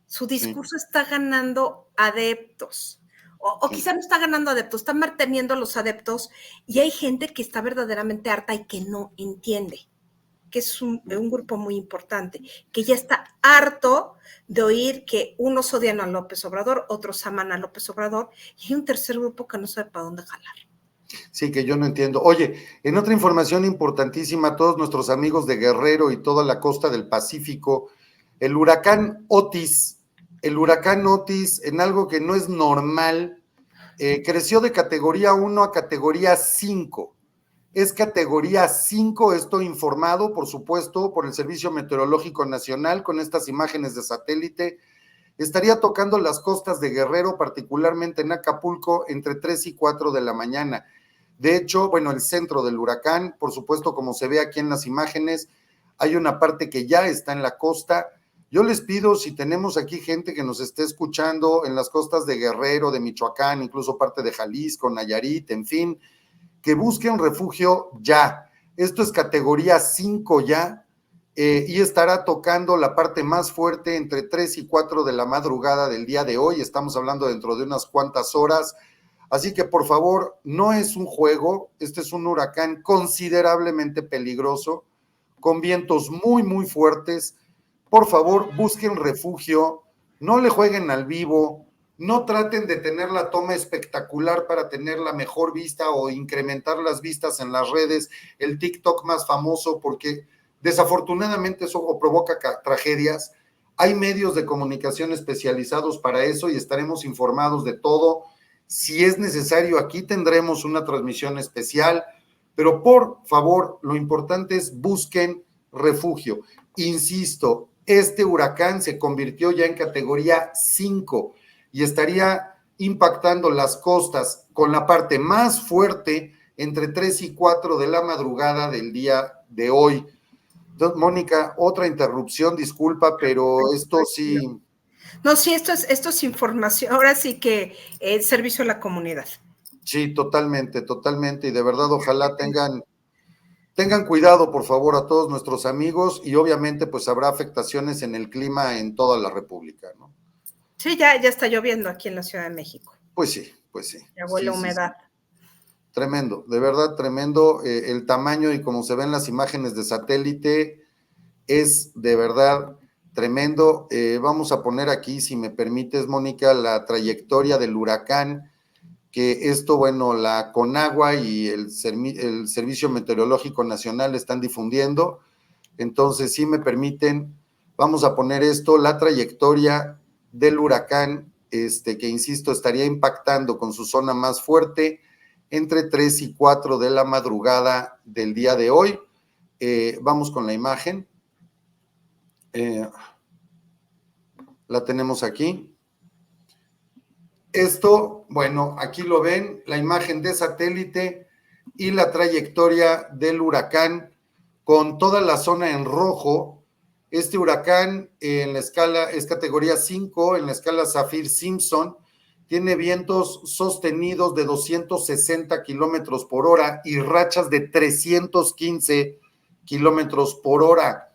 Su discurso está ganando adeptos. O quizá no está ganando adeptos, está manteniendo a los adeptos y hay gente que está verdaderamente harta y que no entiende, que es un grupo muy importante, que ya está harto de oír que unos odian a López Obrador, otros aman a López Obrador y hay un tercer grupo que no sabe para dónde jalar. Sí, que yo no entiendo. Oye, en otra información importantísima, todos nuestros amigos de Guerrero y toda la costa del Pacífico, el huracán Otis, en algo que no es normal, creció de categoría 1 a categoría 5. Es categoría 5, esto informado, por supuesto, por el Servicio Meteorológico Nacional, con estas imágenes de satélite. Estaría tocando las costas de Guerrero, particularmente en Acapulco, entre 3 y 4 de la mañana. De hecho, bueno, el centro del huracán, por supuesto, como se ve aquí en las imágenes, hay una parte que ya está en la costa. Yo les pido, si tenemos aquí gente que nos esté escuchando en las costas de Guerrero, de Michoacán, incluso parte de Jalisco, Nayarit, en fin, que busquen refugio ya. Esto es categoría 5 ya, y estará tocando la parte más fuerte entre 3 y 4 de la madrugada del día de hoy. Estamos hablando dentro de unas cuantas horas. Así que, por favor, no es un juego, este es un huracán considerablemente peligroso, con vientos muy, muy fuertes. por favor, busquen refugio, no le jueguen al vivo, no traten de tener la toma espectacular para tener la mejor vista o incrementar las vistas en las redes, el TikTok más famoso, porque desafortunadamente eso provoca tragedias. Hay medios de comunicación especializados para eso y estaremos informados de todo. Si es necesario, aquí tendremos una transmisión especial, pero por favor, lo importante es busquen refugio. Insisto, este huracán se convirtió ya en categoría 5 y estaría impactando las costas con la parte más fuerte entre 3 y 4 de la madrugada del día de hoy. Entonces, Mónica, otra interrupción, disculpa, pero esto sí. No, sí, esto es información, ahora sí que servicio a la comunidad. Sí, totalmente, totalmente, y de verdad ojalá tengan cuidado, por favor, a todos nuestros amigos, y obviamente pues habrá afectaciones en el clima en toda la República, ¿no? Sí, ya está lloviendo aquí en la Ciudad de México. Pues sí, pues sí. Ya huele a humedad. Sí. Tremendo, de verdad tremendo. El tamaño y como se ven las imágenes de satélite es de verdad tremendo. Vamos a poner aquí, si me permites, Mónica, la trayectoria del huracán, que esto, bueno, la Conagua y el Servicio Meteorológico Nacional están difundiendo. Entonces, si me permiten, vamos a poner esto, la trayectoria del huracán, que insisto, estaría impactando con su zona más fuerte entre 3 y 4 de la madrugada del día de hoy. Vamos con la imagen. La tenemos aquí. Esto, bueno, aquí lo ven, la imagen de satélite y la trayectoria del huracán con toda la zona en rojo. Este huracán en la escala es categoría 5, en la escala Saffir-Simpson, tiene vientos sostenidos de 260 kilómetros por hora y rachas de 315 kilómetros por hora.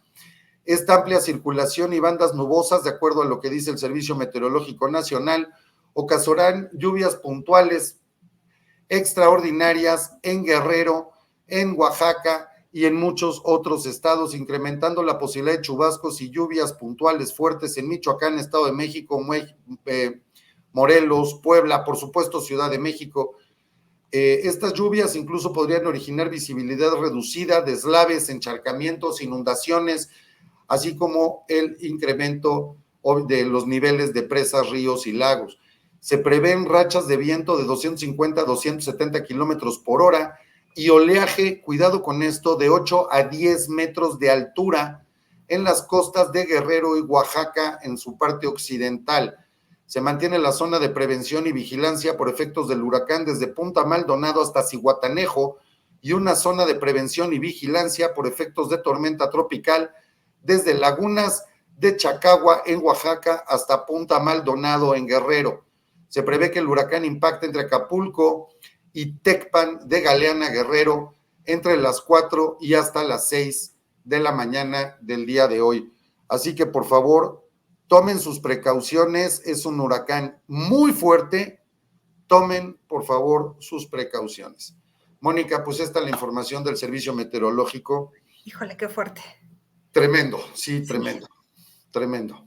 Esta amplia circulación y bandas nubosas, de acuerdo a lo que dice el Servicio Meteorológico Nacional, ocasionarán lluvias puntuales extraordinarias en Guerrero, en Oaxaca y en muchos otros estados, incrementando la posibilidad de chubascos y lluvias puntuales fuertes en Michoacán, Estado de México, Morelos, Puebla, por supuesto Ciudad de México. Estas lluvias incluso podrían originar visibilidad reducida, deslaves, encharcamientos, inundaciones, así como el incremento de los niveles de presas, ríos y lagos. Se prevén rachas de viento de 250 a 270 kilómetros por hora y oleaje, cuidado con esto, de 8 a 10 metros de altura en las costas de Guerrero y Oaxaca en su parte occidental. Se mantiene la zona de prevención y vigilancia por efectos del huracán desde Punta Maldonado hasta Zihuatanejo y una zona de prevención y vigilancia por efectos de tormenta tropical desde Lagunas de Chacagua en Oaxaca hasta Punta Maldonado en Guerrero. Se prevé que el huracán impacte entre Acapulco y Tecpan de Galeana, Guerrero, entre las 4 y hasta las 6 de la mañana del día de hoy. Así que, por favor, tomen sus precauciones. Es un huracán muy fuerte. Tomen, por favor, sus precauciones. Mónica, pues esta es la información del Servicio Meteorológico. Híjole, qué fuerte. Tremendo, sí, tremendo, tremendo.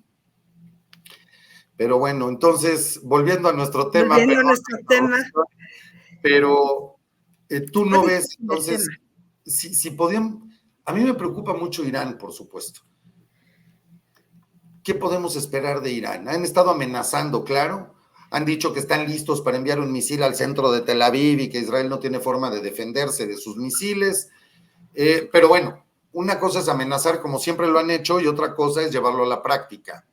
Pero bueno, entonces, volviendo a nuestro tema. Volviendo a nuestro tema. Pero tú no ves, entonces, si podían, a mí me preocupa mucho Irán, por supuesto. ¿Qué podemos esperar de Irán? Han estado amenazando, claro, han dicho que están listos para enviar un misil al centro de Tel Aviv y que Israel no tiene forma de defenderse de sus misiles, pero bueno, una cosa es amenazar como siempre lo han hecho y otra cosa es llevarlo a la práctica.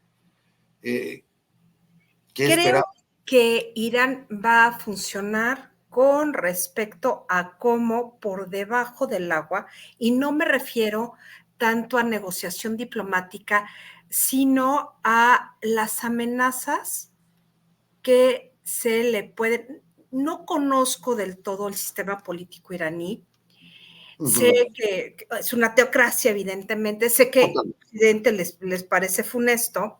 Creo que Irán va a funcionar con respecto a cómo por debajo del agua, y no me refiero tanto a negociación diplomática, sino a las amenazas que se le pueden. No conozco del todo el sistema político iraní. Sé que es una teocracia, evidentemente. Sé que al presidente les parece funesto,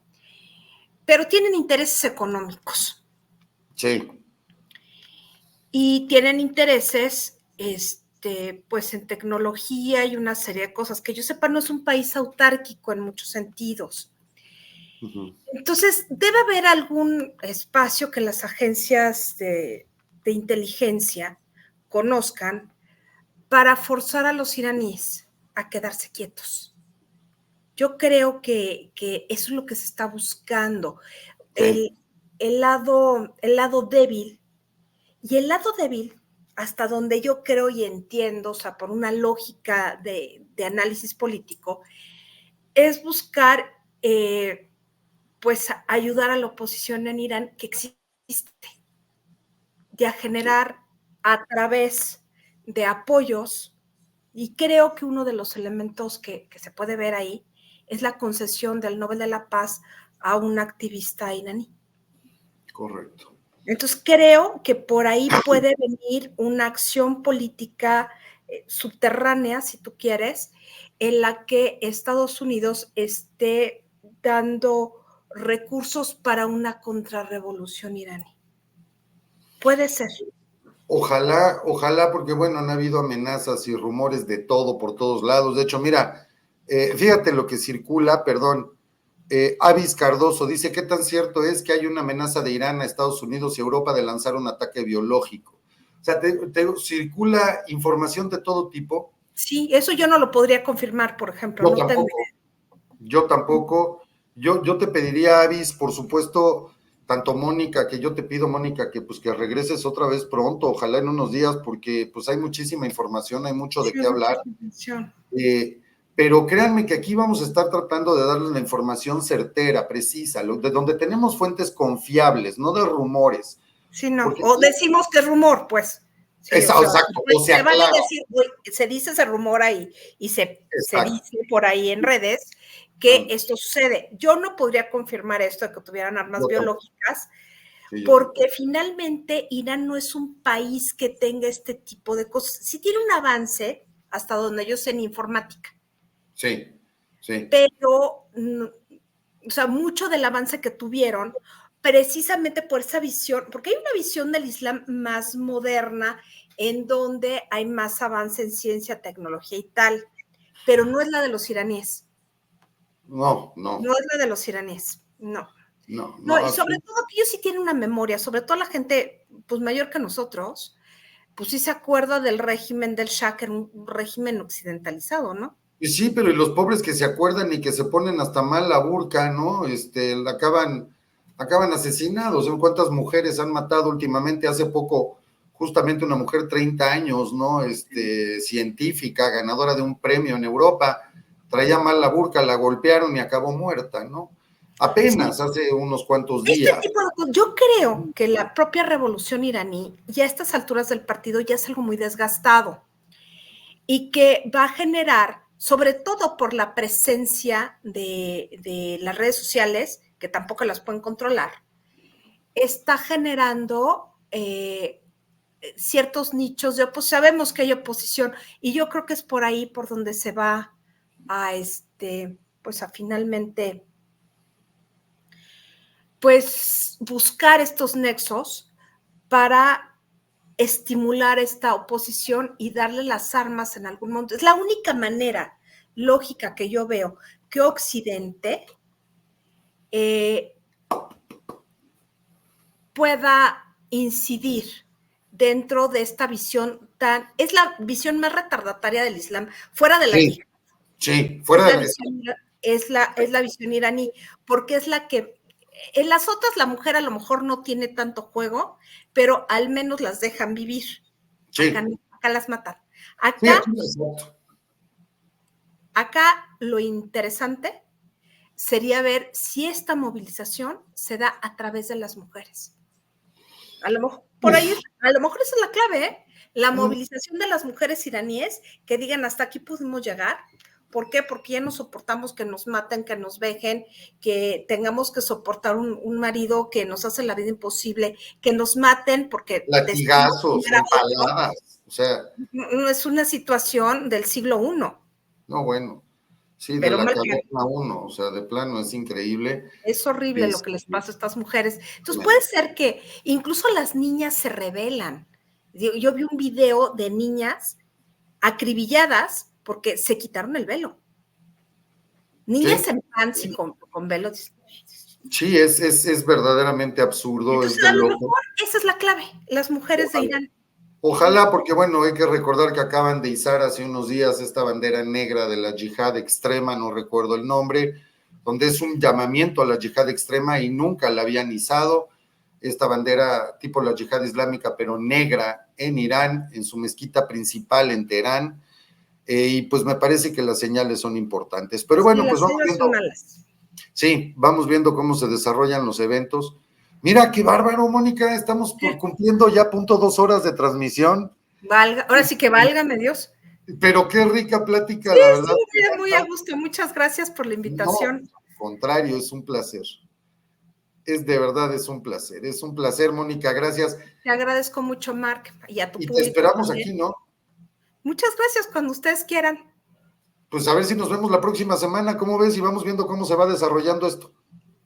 pero tienen intereses económicos. Sí. Y tienen intereses pues en tecnología y una serie de cosas. Que yo sepa, no es un país autárquico en muchos sentidos. Entonces, debe haber algún espacio que las agencias de inteligencia conozcan para forzar a los iraníes a quedarse quietos. Yo creo que eso es lo que se está buscando. Sí. El lado débil. Y el lado débil, hasta donde yo creo y entiendo, o sea, por una lógica de análisis político, es buscar, pues, ayudar a la oposición en Irán que existe, de a generar a través de apoyos, y creo que uno de los elementos que se puede ver ahí es la concesión del Nobel de la Paz a un activista iraní. Correcto. Entonces creo que por ahí puede venir una acción política subterránea, si tú quieres, en la que Estados Unidos esté dando recursos para una contrarrevolución iraní. Puede ser. Ojalá, porque bueno, han habido amenazas y rumores de todo por todos lados. De hecho, mira, fíjate lo que circula, perdón, Avis Cardoso dice, ¿qué tan cierto es que hay una amenaza de Irán a Estados Unidos y Europa de lanzar un ataque biológico? O sea, te circula información de todo tipo. Sí, eso yo no lo podría confirmar, por ejemplo. Yo tampoco. Yo te pediría, Avis, por supuesto, tanto Mónica, que yo te pido, Mónica, que pues que regreses otra vez pronto, ojalá en unos días, porque pues hay muchísima información, hay mucho de qué hablar. Pero créanme que aquí vamos a estar tratando de darles la información certera, precisa, de donde tenemos fuentes confiables, no de rumores. Sí, no, o decimos que es rumor, pues. Sí, exacto. O sea, vale decir, se dice ese rumor ahí y se dice por ahí en redes que esto sucede. Yo no podría confirmar esto de que tuvieran armas biológicas, porque finalmente Irán no es un país que tenga este tipo de cosas. Sí tiene un avance, hasta donde yo sé, en informática. Sí. Pero, o sea, mucho del avance que tuvieron, precisamente por esa visión, porque hay una visión del Islam más moderna, en donde hay más avance en ciencia, tecnología y tal, pero no es la de los iraníes. No. No es la de los iraníes, no. No, y sobre todo que ellos sí tienen una memoria, sobre todo la gente pues mayor que nosotros, pues sí se acuerda del régimen del Shah, que era un régimen occidentalizado, ¿no? Sí, pero y los pobres que se acuerdan y que se ponen hasta mal la burka, ¿no? Acaban asesinados. ¿Cuántas mujeres han matado últimamente? Hace poco, justamente una mujer 30 años, ¿no? Científica, ganadora de un premio en Europa, traía mal la burka, la golpearon y acabó muerta, ¿no? Apenas hace unos cuantos días. Yo creo que la propia revolución iraní, ya a estas alturas del partido, ya es algo muy desgastado y que va a generar, sobre todo por la presencia de las redes sociales, que tampoco las pueden controlar, está generando ciertos nichos de oposición. Sabemos que hay oposición y yo creo que es por ahí por donde se va a pues a finalmente pues buscar estos nexos para estimular esta oposición y darle las armas en algún momento. Es la única manera lógica que yo veo que Occidente pueda incidir dentro de esta visión es la visión más retardataria del Islam, fuera de la yihad. Sí, fuera de la yihad. Es la visión iraní, porque es la que en las otras la mujer a lo mejor no tiene tanto juego, pero al menos las dejan vivir. Sí. Acá las matan. Acá lo interesante sería ver si esta movilización se da a través de las mujeres. A lo mejor, a lo mejor esa es la clave, ¿eh? La movilización de las mujeres iraníes que digan hasta aquí pudimos llegar. ¿Por qué? Porque ya no soportamos que nos maten, que nos vejen, que tengamos que soportar un marido que nos hace la vida imposible, que nos maten porque... Latigazos, empaladas, o sea... No es una situación del siglo I. No, bueno, sí, de la caverna 1, o sea, de plano es increíble. Es horrible lo que les pasa a estas mujeres. Entonces puede ser que incluso las niñas se rebelan. Yo vi un video de niñas acribilladas porque se quitaron el velo. Niñas en pants y con velo. Sí, es verdaderamente absurdo, Entonces, es de a lo loco. mejor esa es la clave, las mujeres de Irán. Ojalá, porque bueno, hay que recordar que acaban de izar hace unos días esta bandera negra de la yihad extrema, no recuerdo el nombre, donde es un llamamiento a la yihad extrema y nunca la habían izado, esta bandera tipo la yihad islámica, pero negra en Irán, en su mezquita principal en Teherán, y pues me parece que las señales son importantes. Pero bueno, Sí, pues las vamos señales viendo. son malas. Sí, vamos viendo cómo se desarrollan los eventos. Mira, qué bárbaro, Mónica, estamos por cumpliendo ya .2 horas de transmisión. Ahora sí que válgame Dios. Pero qué rica plática, Sí, la verdad. sí, muy a gusto. Muchas gracias por la invitación. No, al contrario, es un placer. De verdad, es un placer. Es un placer, Mónica, gracias. Te agradezco mucho, Marc, y a tu Y te público esperamos también. aquí, ¿no? Muchas gracias, cuando ustedes quieran. Pues a ver si nos vemos la próxima semana, ¿cómo ves? Y vamos viendo cómo se va desarrollando esto.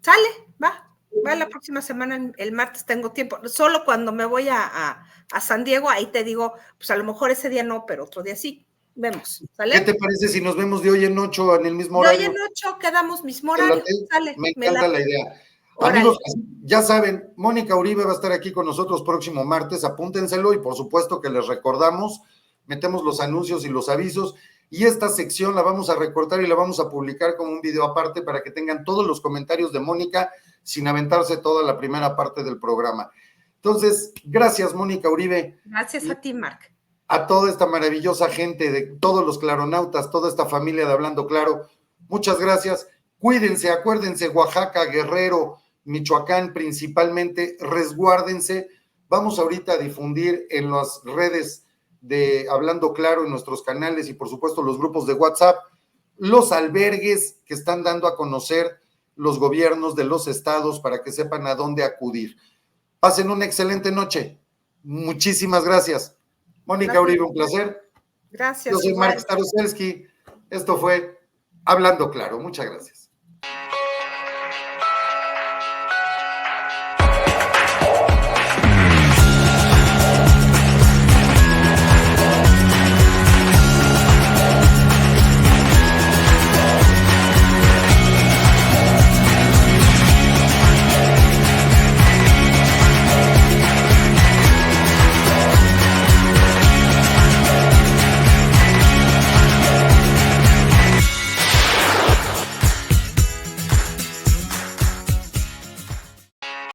Sale, va la próxima semana, el martes tengo tiempo. Solo cuando me voy a San Diego, ahí te digo, pues a lo mejor ese día no, pero otro día sí. Vemos, ¿sale? ¿Qué te parece si nos vemos de hoy en 8 en el mismo De hoy horario? en 8 quedamos mismo horario. Sale, Me encanta la idea. Órale. Amigos, ya saben, Mónica Uribe va a estar aquí con nosotros próximo martes, apúntenselo y por supuesto que les recordamos, metemos los anuncios y los avisos y esta sección la vamos a recortar y la vamos a publicar como un video aparte para que tengan todos los comentarios de Mónica sin aventarse toda la primera parte del programa. Entonces, gracias Mónica Uribe. Gracias a ti, Marc. A toda esta maravillosa gente de todos los claronautas, toda esta familia de Hablando Claro, muchas gracias. Cuídense, acuérdense, Oaxaca, Guerrero, Michoacán principalmente, resguárdense. Vamos ahorita a difundir en las redes de Hablando Claro, en nuestros canales y por supuesto los grupos de WhatsApp, los albergues que están dando a conocer los gobiernos de los estados para que sepan a dónde acudir. Pasen una excelente noche. Muchísimas gracias. Mónica Uribe, un placer. Gracias. Yo soy Marc Staroselski. Esto fue Hablando Claro. Muchas gracias.